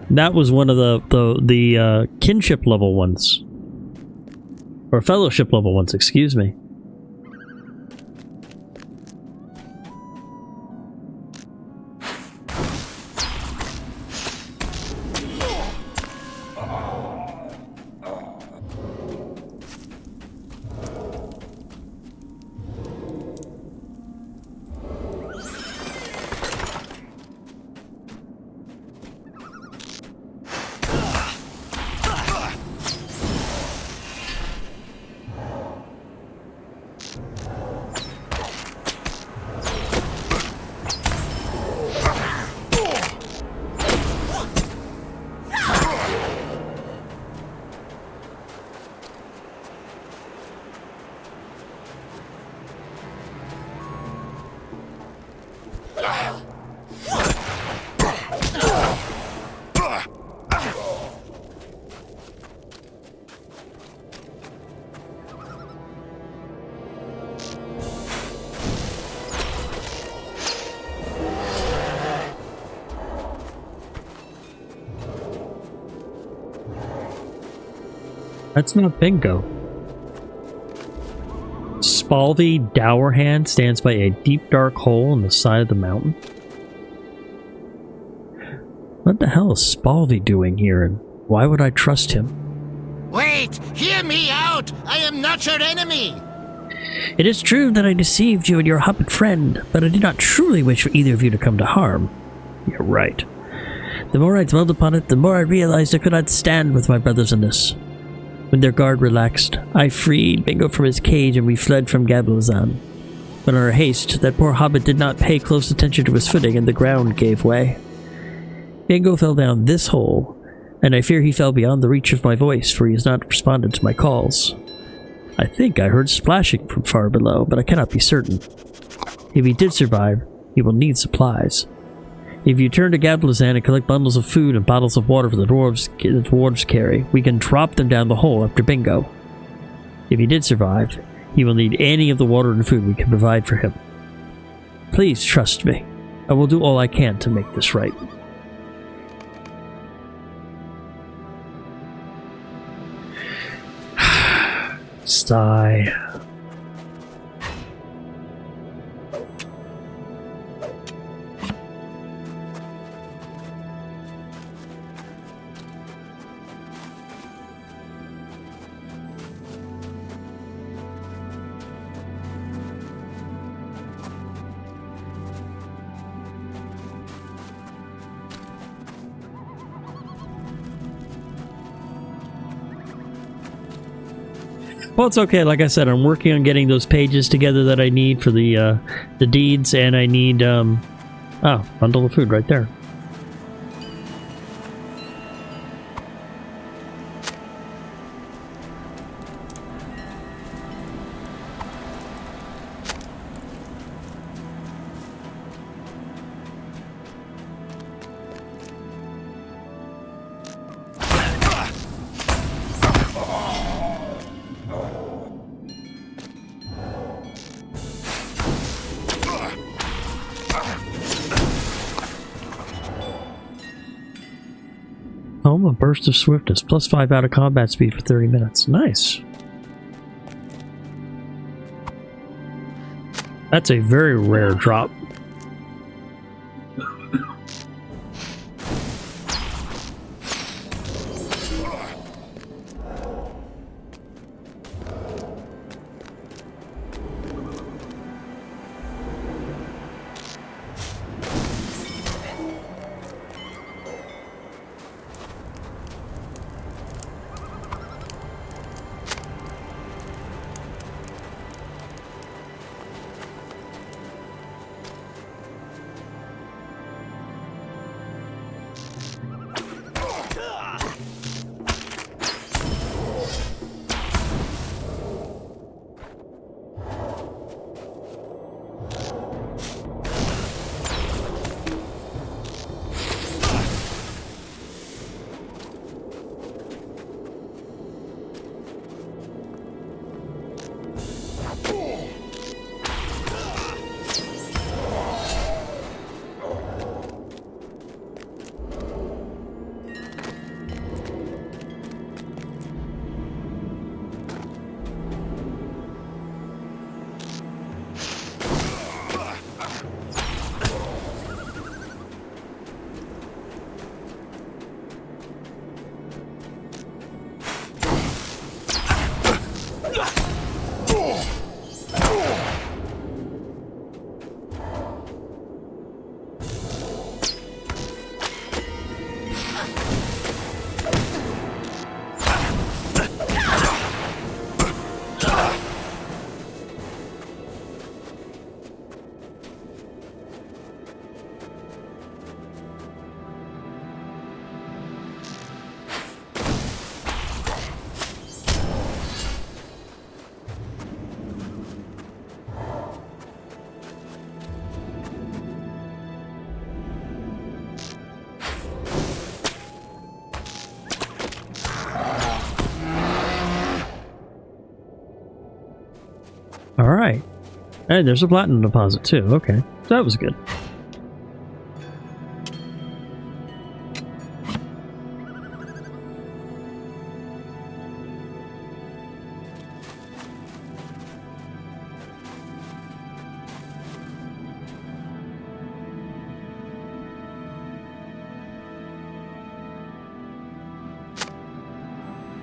That was one of the kinship level ones. Or fellowship level ones, excuse me. That's not bingo. Spalvy Dowerhand stands by a deep dark hole in the side of the mountain. What the hell is Spalvy doing here, and why would I trust him? Wait! Hear me out! I am not your enemy! It is true that I deceived you and your hobbit friend, but I did not truly wish for either of you to come to harm. You're right. The more I dwelled upon it, the more I realized I could not stand with my brothers in this. When their guard relaxed, I freed Bingo from his cage and we fled from Gablazan. But in our haste, that poor hobbit did not pay close attention to his footing and the ground gave way. Bingo fell down this hole, and I fear he fell beyond the reach of my voice, for he has not responded to my calls. I think I heard splashing from far below, but I cannot be certain. If he did survive, he will need supplies. If you turn to Gablazan and collect bundles of food and bottles of water for the dwarves carry, we can drop them down the hole after Bingo. If he did survive, he will need any of the water and food we can provide for him. Please trust me. I will do all I can to make this right. Sigh. Well, it's okay. Like I said, I'm working on getting those pages together that I need for the deeds, and I need bundle of food right there. Home, a burst of swiftness, plus 5 out of combat speed for 30 minutes. Nice. That's a very rare drop. And there's a platinum deposit too. Okay, so that was good.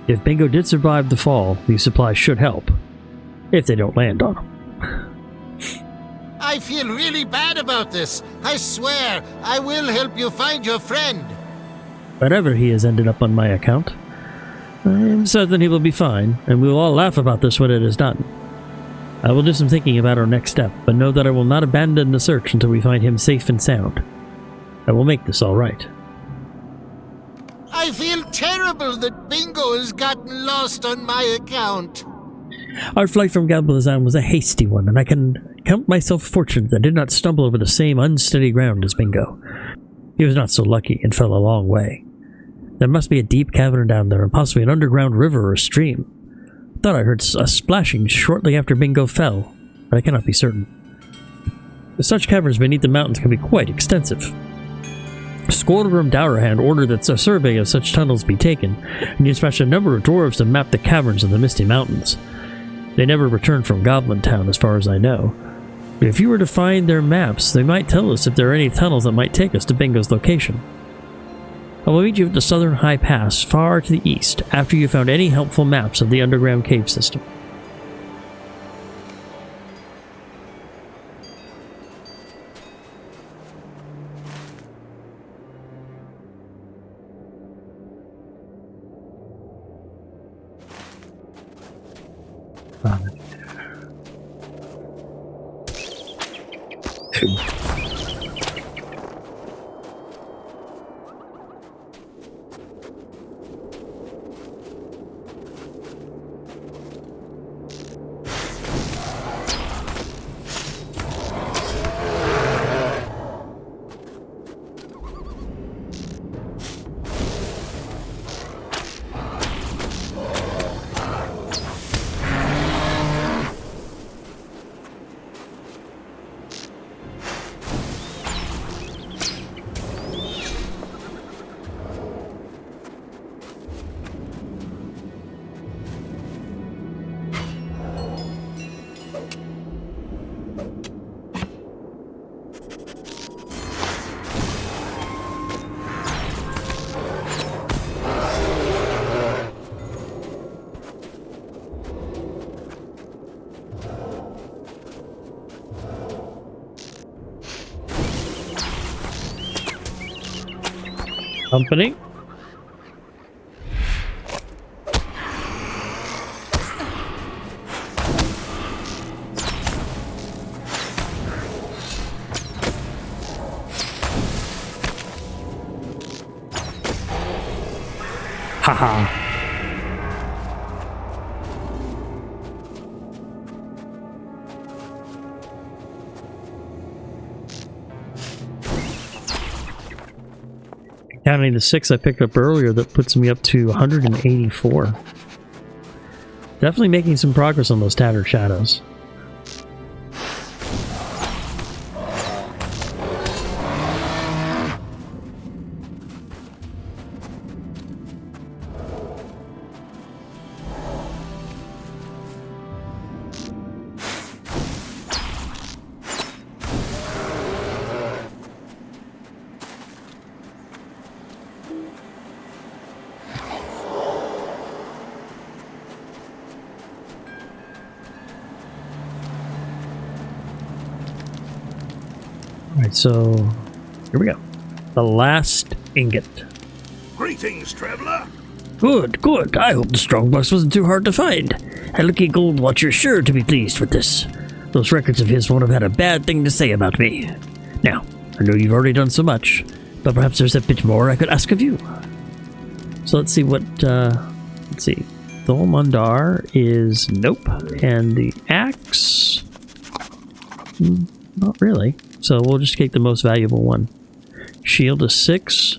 If Bingo did survive the fall, these supplies should help. If they don't land on him. I feel really bad about this. I swear, I will help you find your friend. Whatever he has ended up on my account, I am certain he will be fine, and we will all laugh about this when it is done. I will do some thinking about our next step, but know that I will not abandon the search until we find him safe and sound. I will make this all right. I feel terrible that Bingo has gotten lost on my account. Our flight from Gablazan was a hasty one, and I can count myself fortunate that I did not stumble over the same unsteady ground as Bingo. He was not so lucky and fell a long way. There must be a deep cavern down there, and possibly an underground river or stream. I thought I heard a splashing shortly after Bingo fell, but I cannot be certain. Such caverns beneath the mountains can be quite extensive. Squadron Dowerhand ordered that a survey of such tunnels be taken, and he dispatched a number of dwarves to map the caverns in the Misty Mountains. They never returned from Goblin Town, as far as I know. But if you were to find their maps, they might tell us if there are any tunnels that might take us to Bingo's location. I will meet you at the Southern High Pass, far to the east, after you have found any helpful maps of the underground cave system. Company? Haha. Counting the 6 I picked up earlier, that puts me up to 184. Definitely making some progress on those Tattered Shadows. Alright, so here we go. The last ingot. Greetings, traveler. Good, good. I hope the strong box wasn't too hard to find. A lucky gold watcher sure to be pleased with this. Those records of his won't have had a bad thing to say about me. Now, I know you've already done so much, but perhaps there's a bit more I could ask of you. So let's see what, let's see. Thol Mundar is nope, and the axe, not really. So we'll just take the most valuable one. Shield is 6,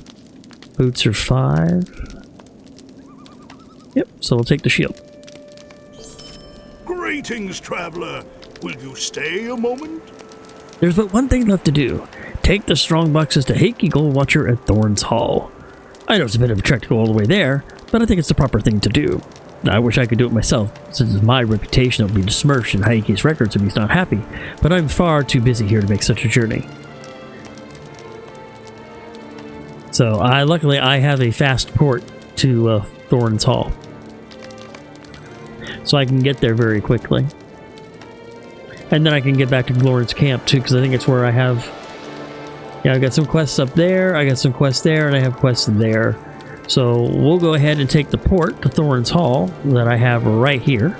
boots are 5. Yep, so we'll take the shield. Greetings, traveler. Will you stay a moment? There's but one thing left to do. Take the strong boxes to Hakey Gold Watcher at Thorn's Hall. I know it's a bit of a trek to go all the way there, but I think it's the proper thing to do. I wish I could do it myself, since my reputation will be besmirched in Hakey's records if he's not happy, but I'm far too busy here to make such a journey. So, luckily I have a fast port to Thorn's Hall. So I can get there very quickly. And then I can get back to Glorion's Camp too, because I think it's where I have... Yeah, I've got some quests up there, I got some quests there, and I have quests there. So we'll go ahead and take the port to Thorn's Hall that I have right here.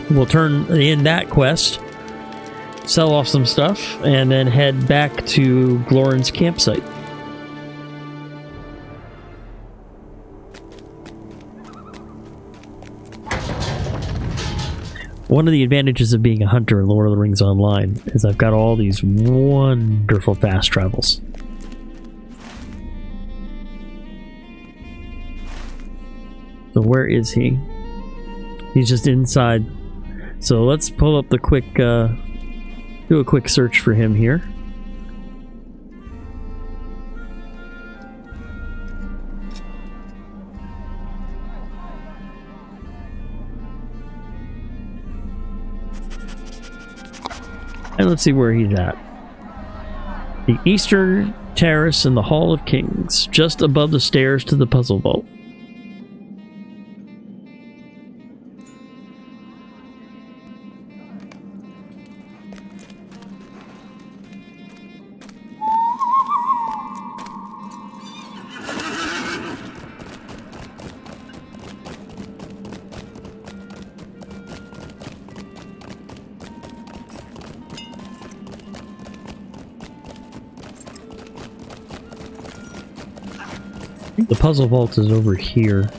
We'll turn in that quest, sell off some stuff, and then head back to Glorion's campsite. One of the advantages of being a hunter in Lord of the Rings Online is I've got all these wonderful fast travels. So where is he? He's just inside. So let's pull up the quick, do a quick search for him here. And let's see where he's at. The Eastern Terrace in the Hall of Kings, just above the stairs to the Puzzle Vault. The Puzzle Vault is over here.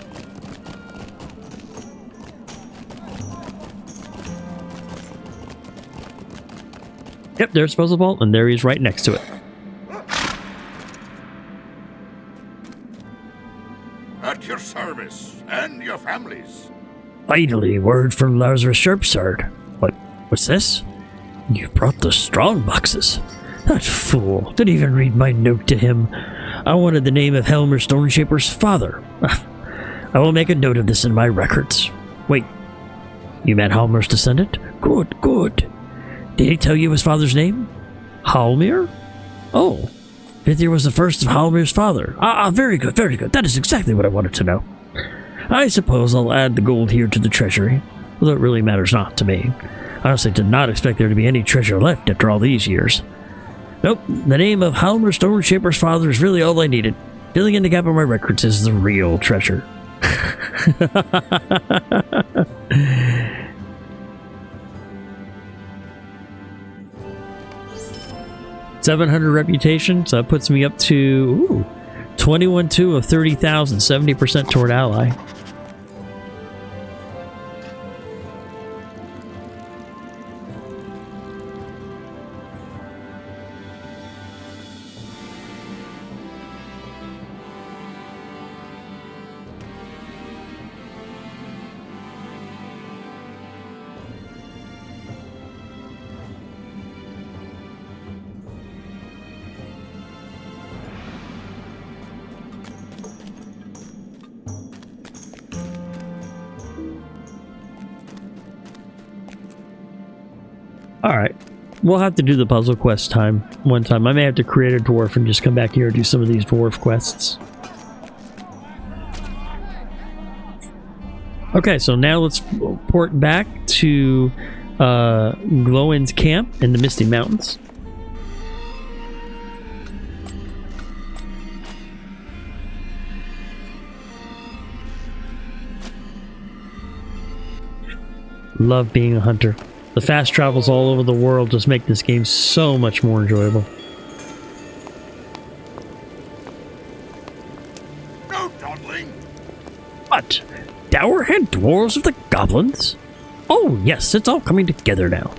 Yep, there's Puzzle Vault, and there he's right next to it. At your service, and your families. Finally, word from Lazarus Sharpsword. What's this? You brought the strong boxes. That fool didn't even read my note to him. I wanted the name of Helmer Stoneshaper's father. I will make a note of this in my records. Wait, you met Halmir's descendant? Good, good. Did he tell you his father's name? Halmir? Oh, Vithir was the first of Halmir's father. Very good, very good. That is exactly what I wanted to know. I suppose I'll add the gold here to the treasury, although it really matters not to me. I honestly did not expect there to be any treasure left after all these years. Nope, the name of Halmer Stoneshaper's father is really all I needed. Filling in the gap on my records is the real treasure. 700 reputation, so that puts me up to 21-2 of 30,000, 70% toward ally. Alright, we'll have to do the puzzle quest one time. I may have to create a dwarf and just come back here and do some of these dwarf quests. Okay, so now let's port back to Glorion's Camp in the Misty Mountains. Love being a hunter. The fast travels all over the world just make this game so much more enjoyable. No dawdling. What? Dowerhead Dwarves of the Goblins? Oh, yes, it's all coming together now.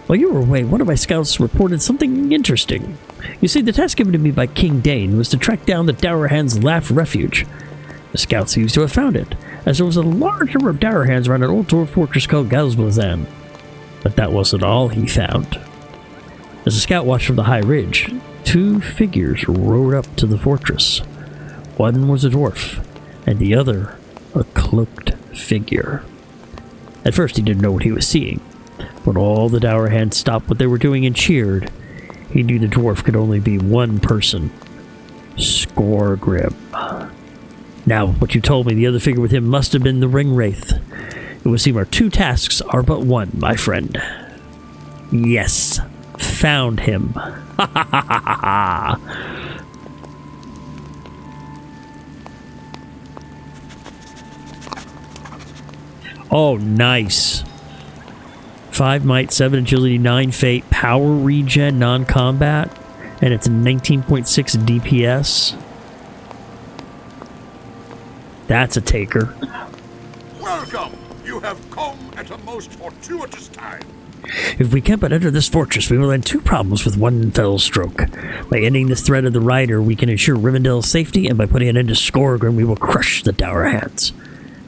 While you were away, one of my scouts reported something interesting. You see, the task given to me by King Dane was to track down the Dowerhand's Laugh Refuge. The scout seems to have found it, as there was a large number of dour hands around an old dwarf fortress called Galsblazan. But that wasn't all he found. As the scout watched from the high ridge, 2 figures rode up to the fortress. One was a dwarf, and the other a cloaked figure. At first he didn't know what he was seeing. When all the dour hands stopped what they were doing and cheered, he knew the dwarf could only be one person. Scoregrim. Now, what you told me, the other figure with him must have been the Ring Wraith. It would seem our 2 tasks are but one, my friend. Yes, found him. Ha ha ha ha ha. Oh, nice. 5 might, 7 agility, 9 fate, power regen, non-combat, and it's 19.6 DPS. That's a taker. Welcome! You have come at a most fortuitous time. If we can but enter this fortress, we will end 2 problems with one fell stroke. By ending this threat of the Rider, we can ensure Rivendell's safety, and by putting an end to Scoregrim, we will crush the dour hands.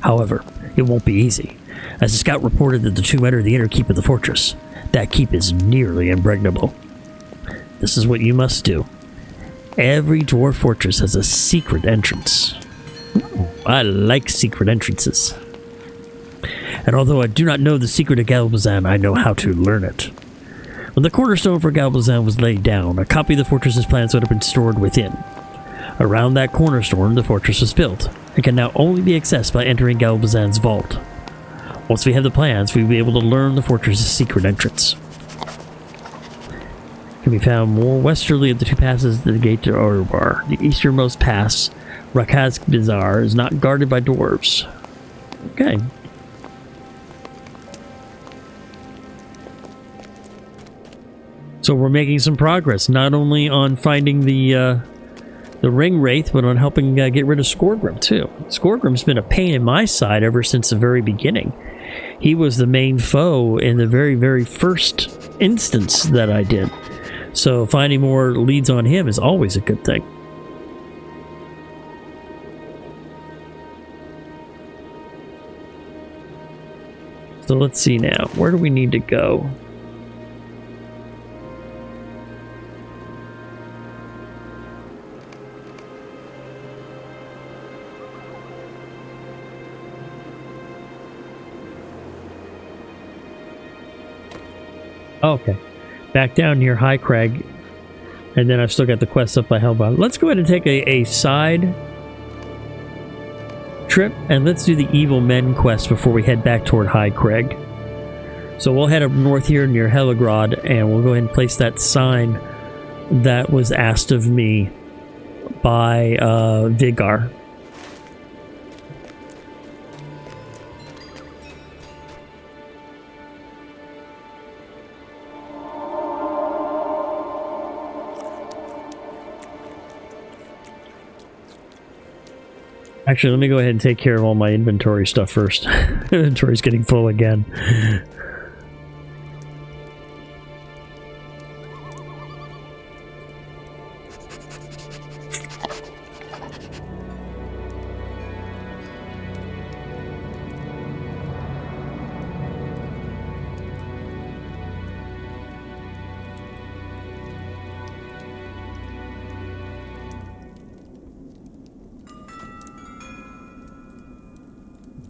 However, it won't be easy. As the scout reported that the 2 entered the inner keep of the fortress. That keep is nearly impregnable. This is what you must do. Every dwarf fortress has a secret entrance. Ooh, I like secret entrances. And although I do not know the secret of Galbazan, I know how to learn it. When the cornerstone for Galbazan was laid down, a copy of the fortress's plans would have been stored within. Around that cornerstone, the fortress was built, and can now only be accessed by entering Galbazan's vault. Once we have the plans, we will be able to learn the fortress's secret entrance. It can be found more westerly of the 2 passes to the gate to Orbar. The easternmost pass, Rakazk Bazaar, is not guarded by dwarves. Okay. So we're making some progress, not only on finding the Ring Wraith, but on helping get rid of Scoregrim, too. Scoregrim's been a pain in my side ever since the very beginning. He was the main foe in the very, very first instance that I did. So finding more leads on him is always a good thing. So let's see now. Where do we need to go? Okay, back down near High Crag, and then I've still got the quest up by Hellbound. Let's go ahead and take a side trip, and let's do the Evil Men quest before we head back toward High Crag. So we'll head up north here near Helagrod, and we'll go ahead and place that sign that was asked of me by Vigar. Actually, let me go ahead and take care of all my inventory stuff first. Inventory's getting full again.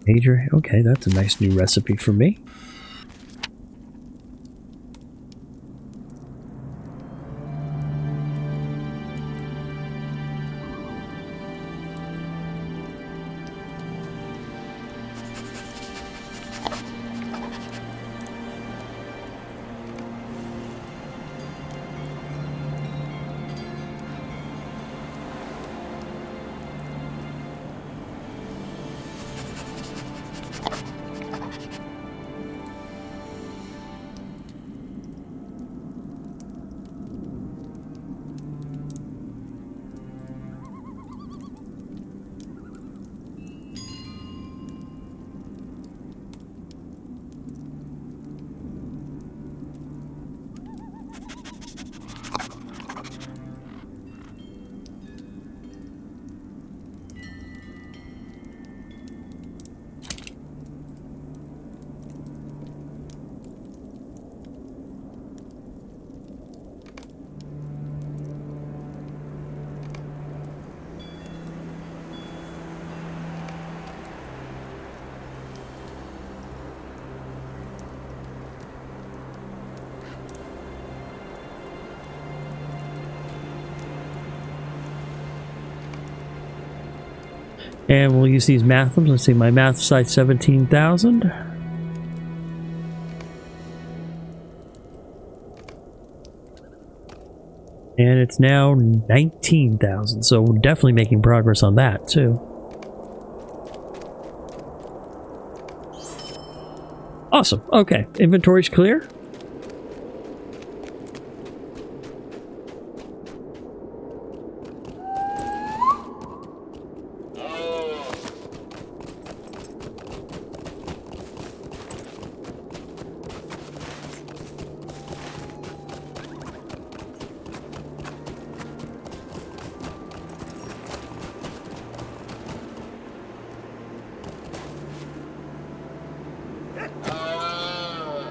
Major, okay, that's a nice new recipe for me. And we'll use these maths. Let's see, my math site 17,000. And it's now 19,000. So we're definitely making progress on that too. Awesome. Okay. Inventory's clear.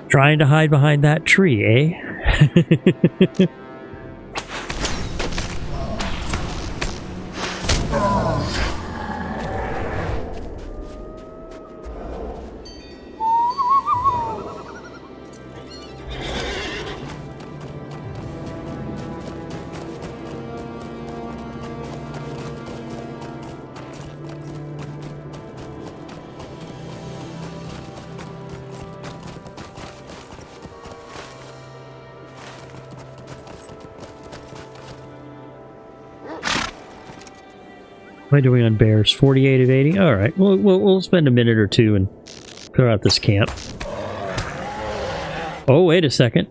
Trying to hide behind that tree, eh? What am I doing on bears? 48 of 80? Alright, we'll spend a minute or two and clear out this camp. Oh, wait a second.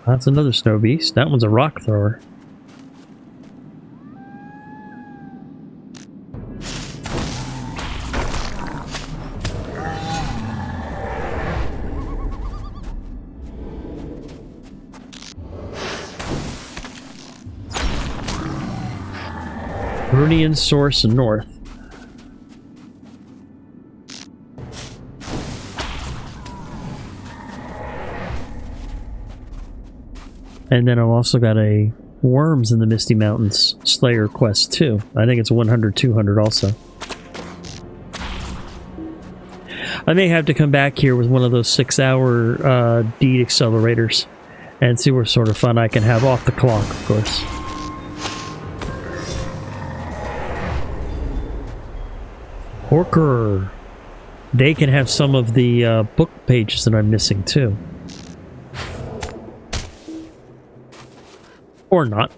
That's another snow beast. That one's a rock thrower. Runian source north. And then I've also got a Worms in the Misty Mountains Slayer quest too. I think it's 100, 200 also. I may have to come back here with one of those 6-hour deed accelerators and see what sort of fun I can have off the clock, of course. Horker. They can have some of the book pages that I'm missing too. Or not.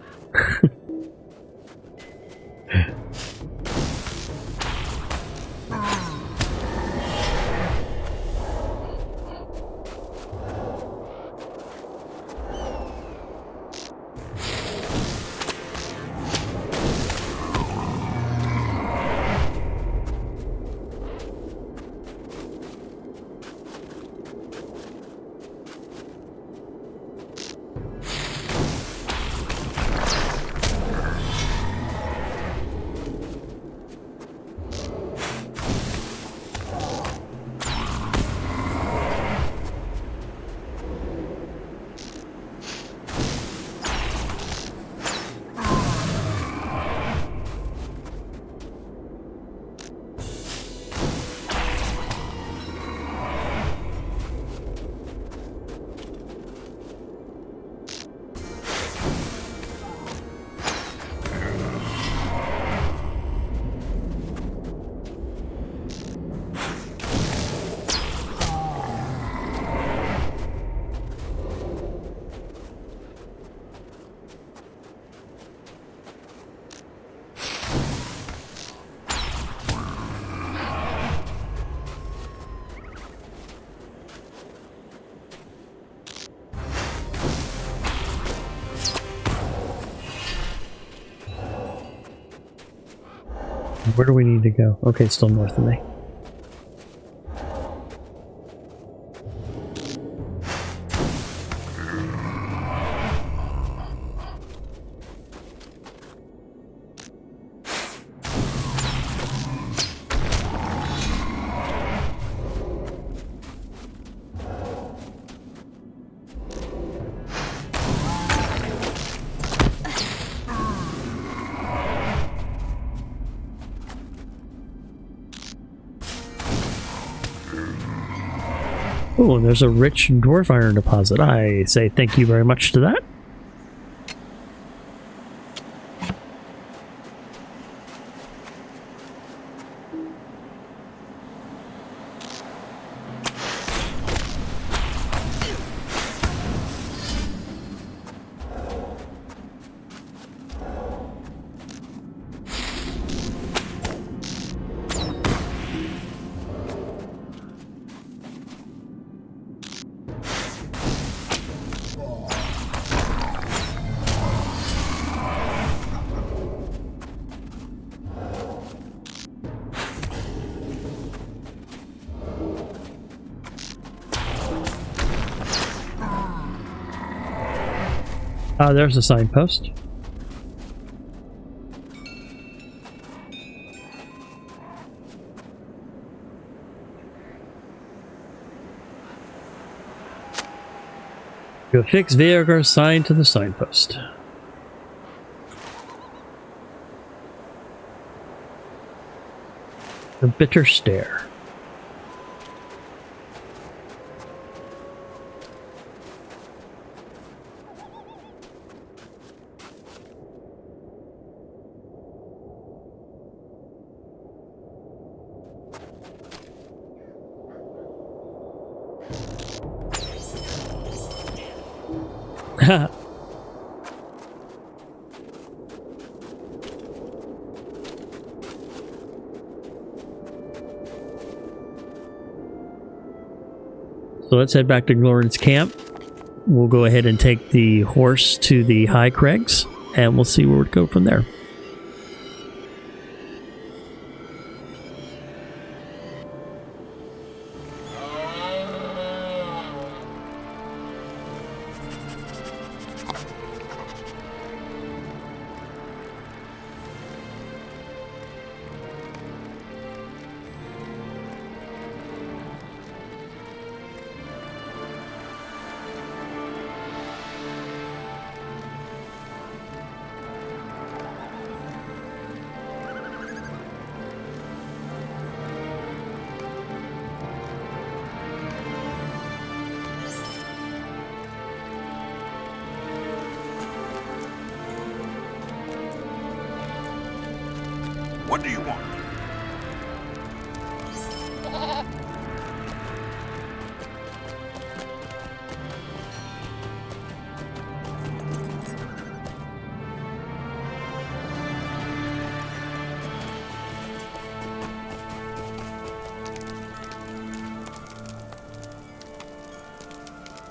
Where do we need to go? Okay, it's still north of me. Oh, and there's a rich dwarf iron deposit. I say thank you very much to that. There's a signpost. You'll fix Viagar's sign to the signpost. The bitter stare. So let's head back to Glorin's camp. We'll go ahead and take the horse to the High Crags, and we'll see where we go from there. What do you want?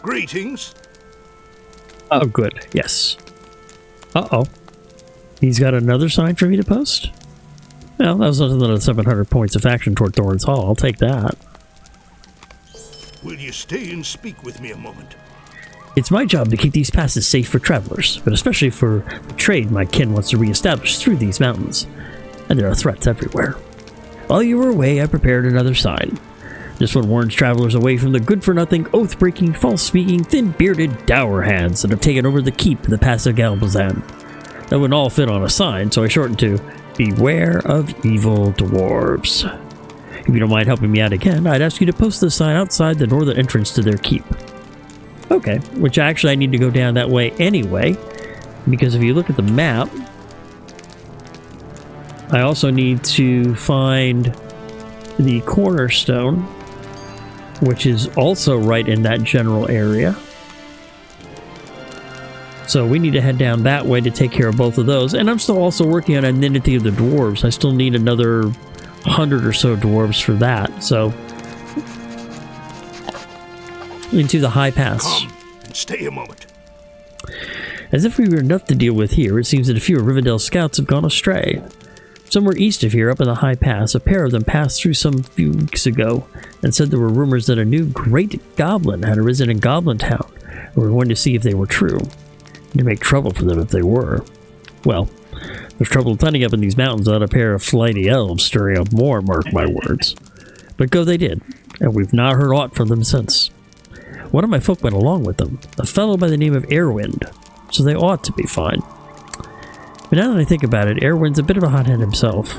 Greetings. Oh, good. Yes. Uh-oh. He's got another sign for me to post? Well, that was another 700 points of action toward Thorin's Hall. I'll take that. Will you stay and speak with me a moment? It's my job to keep these passes safe for travelers, but especially for the trade my kin wants to reestablish through these mountains. And there are threats everywhere. While you were away, I prepared another sign. This one warns travelers away from the good-for-nothing, oath-breaking, false-speaking, thin-bearded dour hands that have taken over the keep of the Pass of Galbazan. That wouldn't all fit on a sign, so I shortened to Beware of Evil Dwarves. If you don't mind helping me out again, I'd ask you to post this sign outside the northern entrance to their keep. Okay, which actually I need to go down that way anyway, because if you look at the map, I also need to find the cornerstone, which is also right in that general area. So we need to head down that way to take care of both of those. And I'm still also working on Identity of the Dwarves. I still need another 100 or so dwarves for that. So into the High Pass. Come and stay a moment. As if we were enough to deal with here, it seems that a few of Rivendell's scouts have gone astray. Somewhere east of here, up in the high pass, a pair of them passed through some few weeks ago and said there were rumors that a new great goblin had arisen in Goblin Town. We were going to see if they were true. To make trouble for them if they were. Well, there's trouble plenty up in these mountains without a pair of flighty elves stirring up more, mark my words. But go they did, and we've not heard aught from them since. One of my folk went along with them, a fellow by the name of Airwind, so they ought to be fine. But now that I think about it, Airwind's a bit of a hothead himself.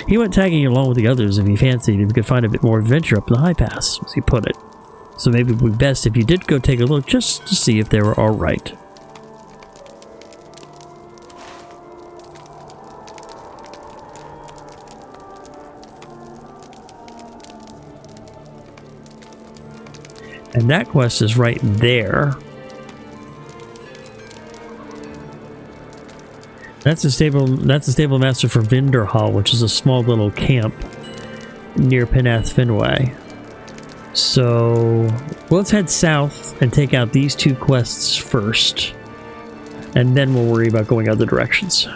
He went tagging along with the others if he fancied if he could find a bit more adventure up the high pass, as he put it. So maybe it would be best if you did go take a look just to see if they were alright. And that quest is right there. That's the stable master for Vinderhall, which is a small little camp near Penath Finway. So let's head south and take out these two quests first. And then we'll worry about going other directions.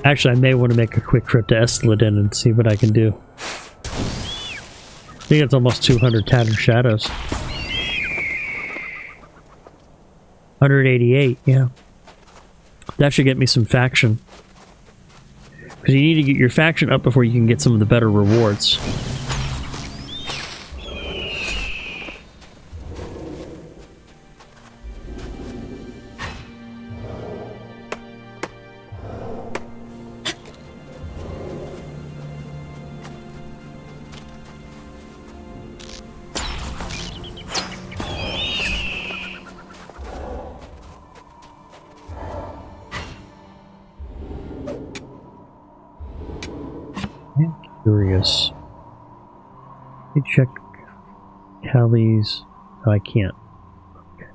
Actually, I may want to make a quick trip to Esteliden and see what I can do. I think it's almost 200 Tattered Shadows. 188, yeah. That should get me some faction. Because you need to get your faction up before you can get some of the better rewards. Curious. Let me check Callie's. Oh, I can't. Okay.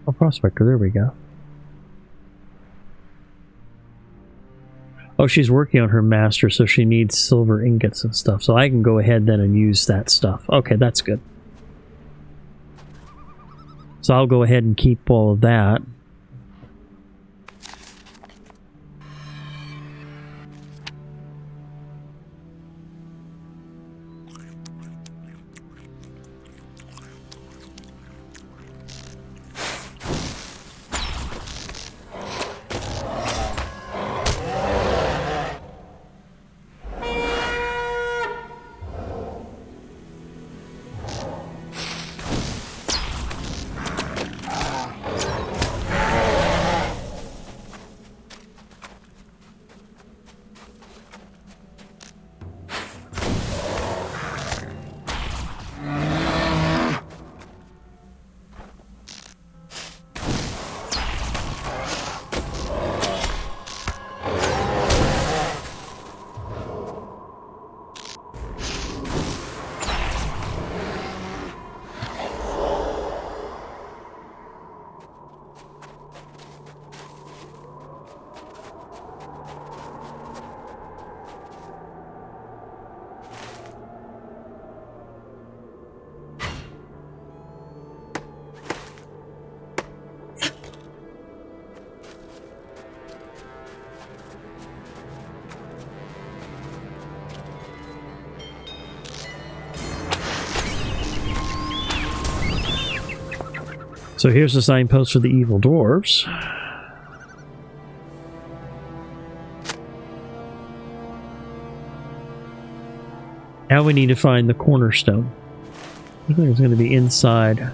Oh, Prospector, there we go. Oh, she's working on her master, so she needs silver ingots and stuff. So I can go ahead then and use that stuff. Okay, that's good. So I'll go ahead and keep all of that. So here's the signpost for the evil dwarves. Now we need to find the cornerstone. I think it's going to be inside.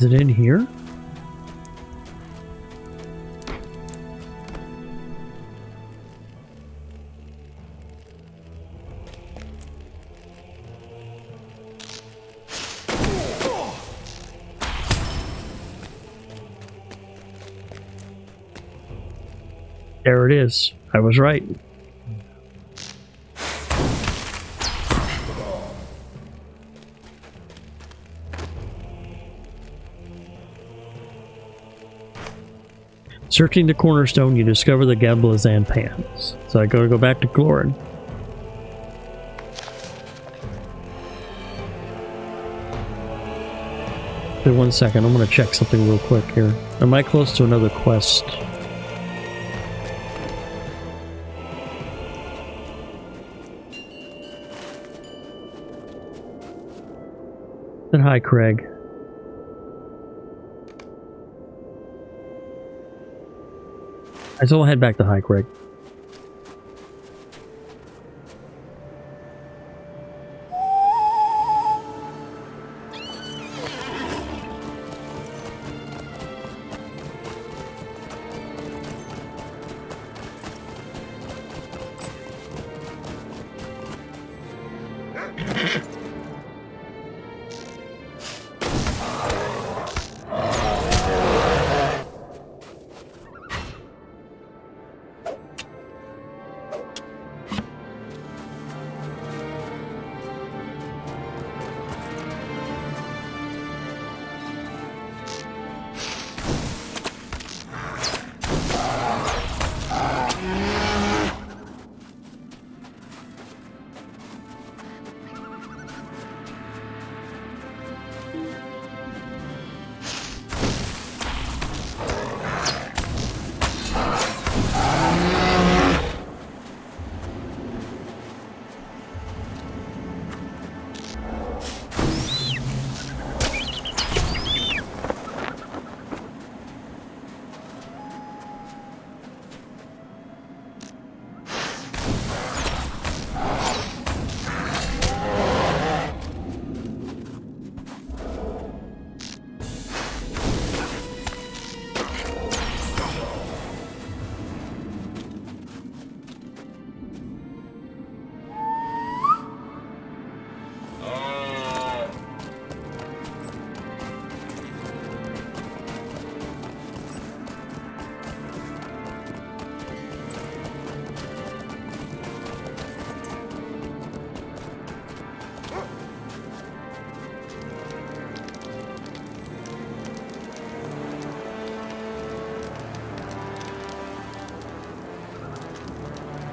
Is it in here? There it is. I was right. Searching the cornerstone, you discover the Gablazan pans. So I gotta go back to Glorin. Wait 1 second, I'm gonna check something real quick here. Am I close to another quest? Then hi, Craig. I still head back to High Craig.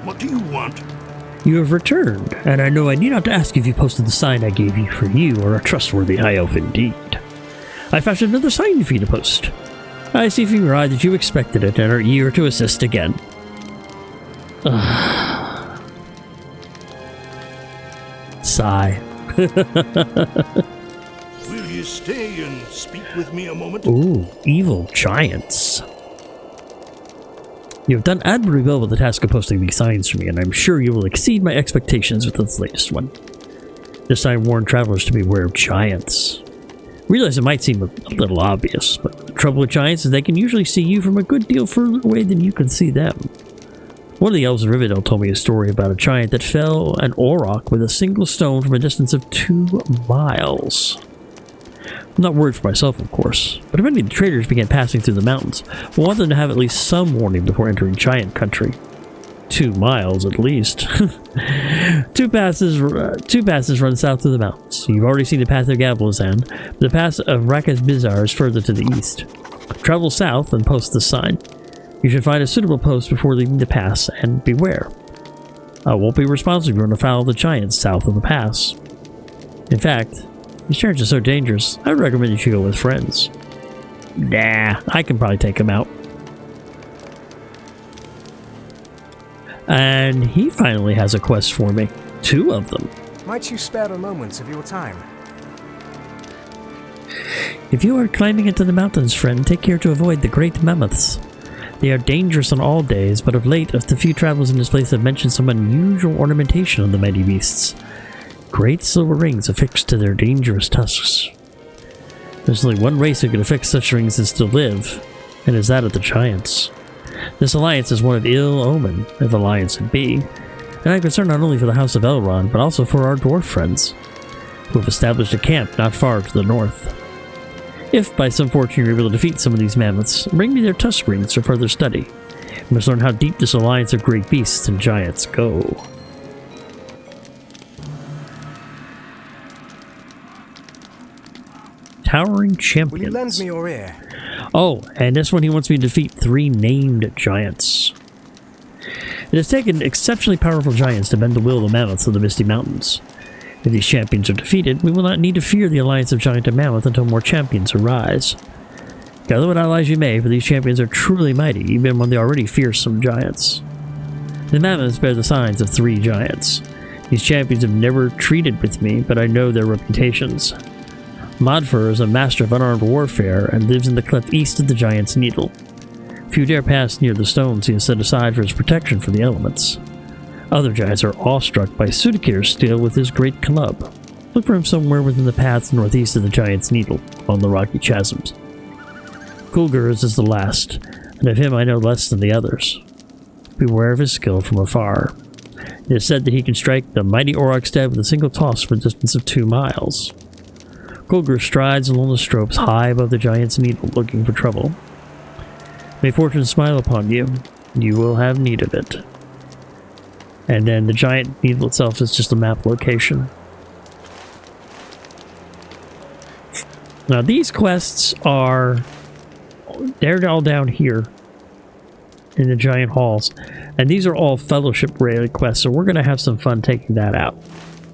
What do you want? You have returned, and I know I need not to ask if you posted the sign I gave you, for you are a trustworthy high elf indeed. I fashioned another sign for you to post. I see from your eye that you expected it and are eager to assist again. Sigh. Will you stay and speak with me a moment? Ooh, evil giants. You have done admirably well with the task of posting these signs for me, and I'm sure you will exceed my expectations with this latest one. This sign warned travelers to beware of giants. Realize it might seem a little obvious, but the trouble with giants is they can usually see you from a good deal further away than you can see them. One of the elves in Rivendell told me a story about a giant that fell an Auroch with a single stone from a distance of 2 miles. I'm not worried for myself, of course, but if any of the traders began passing through the mountains, we'll want them to have at least some warning before entering giant country. 2 miles at least. Two passes run south through the mountains. You've already seen the path of Gablazan. The pass of Rakaz-Bizar is further to the east. Travel south and post the sign. You should find a suitable post before leaving the pass, and beware. I won't be responsible for running afoul of the giants south of the pass. In fact, these giants are so dangerous, I would recommend you should go with friends. Nah, I can probably take them out. And he finally has a quest for me. 2 of them. Might you spare a moment of your time? If you are climbing into the mountains, friend, take care to avoid the great mammoths. They are dangerous on all days, but of late, the few travelers in this place have mentioned some unusual ornamentation on the mighty beasts. Great silver rings affixed to their dangerous tusks. There's only one race who can affect such things and still live, and is that of the Giants. This alliance is one of ill omen, if alliance it be, and I'm concerned not only for the House of Elrond, but also for our dwarf friends, who have established a camp not far to the north. If, by some fortune, you're able to defeat some of these mammoths, bring me their tusk rings for further study. We must learn how deep this alliance of great beasts and giants go. Towering champions. Will you lend me your ear? Oh, and this one he wants me to defeat 3 named giants. It has taken exceptionally powerful giants to bend the will of the mammoths of the Misty Mountains. If these champions are defeated, we will not need to fear the alliance of giant and mammoth until more champions arise. Gather what allies you may, for these champions are truly mighty, even when they are already fearsome giants. The mammoths bear the signs of 3 giants. These champions have never treated with me, but I know their reputations. Modfur is a master of unarmed warfare and lives in the cleft east of the Giant's Needle. Few dare pass near the stones he has set aside for his protection from the elements. Other giants are awestruck by Sudakir's steel with his great club. Look for him somewhere within the paths northeast of the Giant's Needle, on the rocky chasms. Kulgur's is the last, and of him I know less than the others. Beware of his skill from afar. It is said that he can strike the mighty Orogstad with a single toss from a distance of 2 miles. Kulgur strides along the stropes high above the Giant's Needle, looking for trouble. May fortune smile upon you. You will have need of it. And then the Giant Needle itself is just a map location. Now these quests are... they're all down here in the Giant Halls. And these are all Fellowship-related quests, so we're going to have some fun taking that out.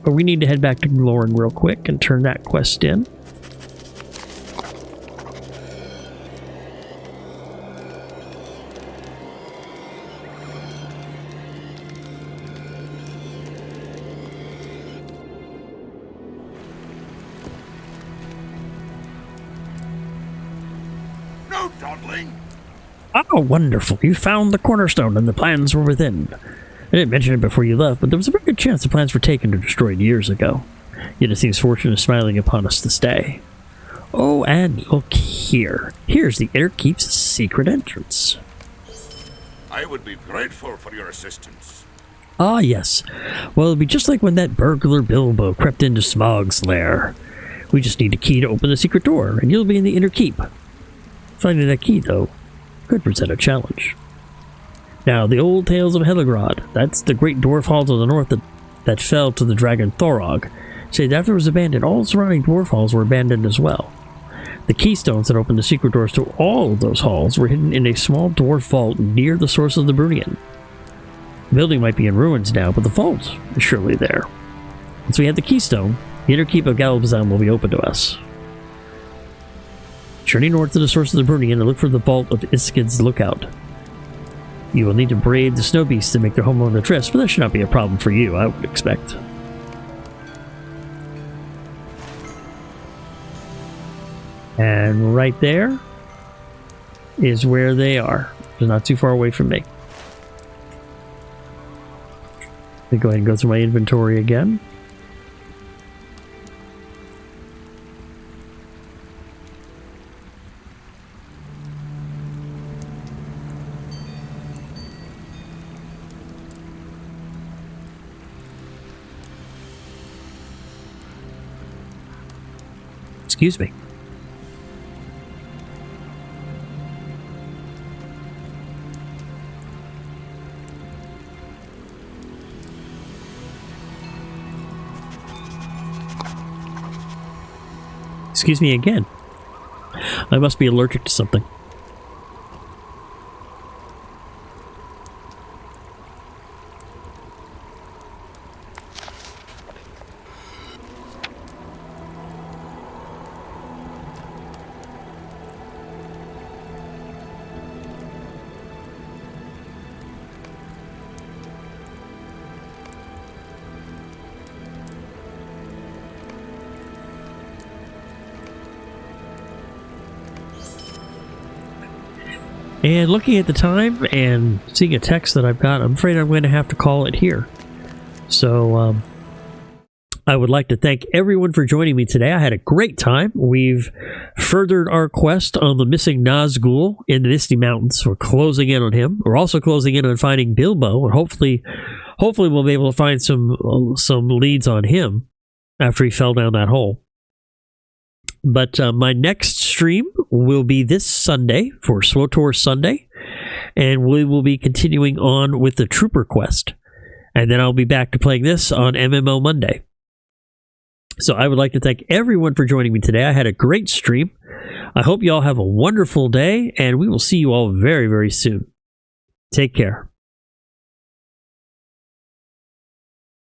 But we need to head back to Glorin real quick and turn that quest in. No dawdling! Oh, wonderful. You found the cornerstone and the plans were within. I didn't mention it before you left, but there was a very good chance the plans were taken or destroyed years ago. Yet it seems fortune is smiling upon us this day. Oh, and look here. Here's the Inner Keep's secret entrance. I would be grateful for your assistance. Ah, yes. Well, it'll be just like when that burglar Bilbo crept into Smaug's lair. We just need a key to open the secret door, and you'll be in the Inner Keep. Finding that key, though, could present a challenge. Now, the old tales of Heligrod, that's the great dwarf halls of the north that fell to the dragon Thorog, say that after it was abandoned, all surrounding dwarf halls were abandoned as well. The keystones that opened the secret doors to all of those halls were hidden in a small dwarf vault near the source of the Brunion. The building might be in ruins now, but the vault is surely there. Once we have the keystone, the Inner Keep of Galabazan will be open to us. Journey north to the source of the Brunion and look for the vault of Iskid's Lookout. You will need to brave the snow beasts to make their home on the drifts, but that should not be a problem for you, I would expect. And right there is where they are. They're not too far away from me. Let me go ahead and go through my inventory again. Excuse me. Excuse me again. I must be allergic to something. And looking at the time and seeing a text that I've got, I'm afraid I'm going to have to call it here. So, I would like to thank everyone for joining me today. I had a great time. We've furthered our quest on the missing Nazgul in the Misty Mountains. We're closing in on him. We're also closing in on finding Bilbo, and hopefully we'll be able to find some leads on him after he fell down that hole. But my next stream will be this Sunday for SWTOR Sunday, and we will be continuing on with the Trooper Quest. And then I'll be back to playing this on MMO Monday. So I would like to thank everyone for joining me today. I had a great stream. I hope you all have a wonderful day, and we will see you all very, very soon. Take care.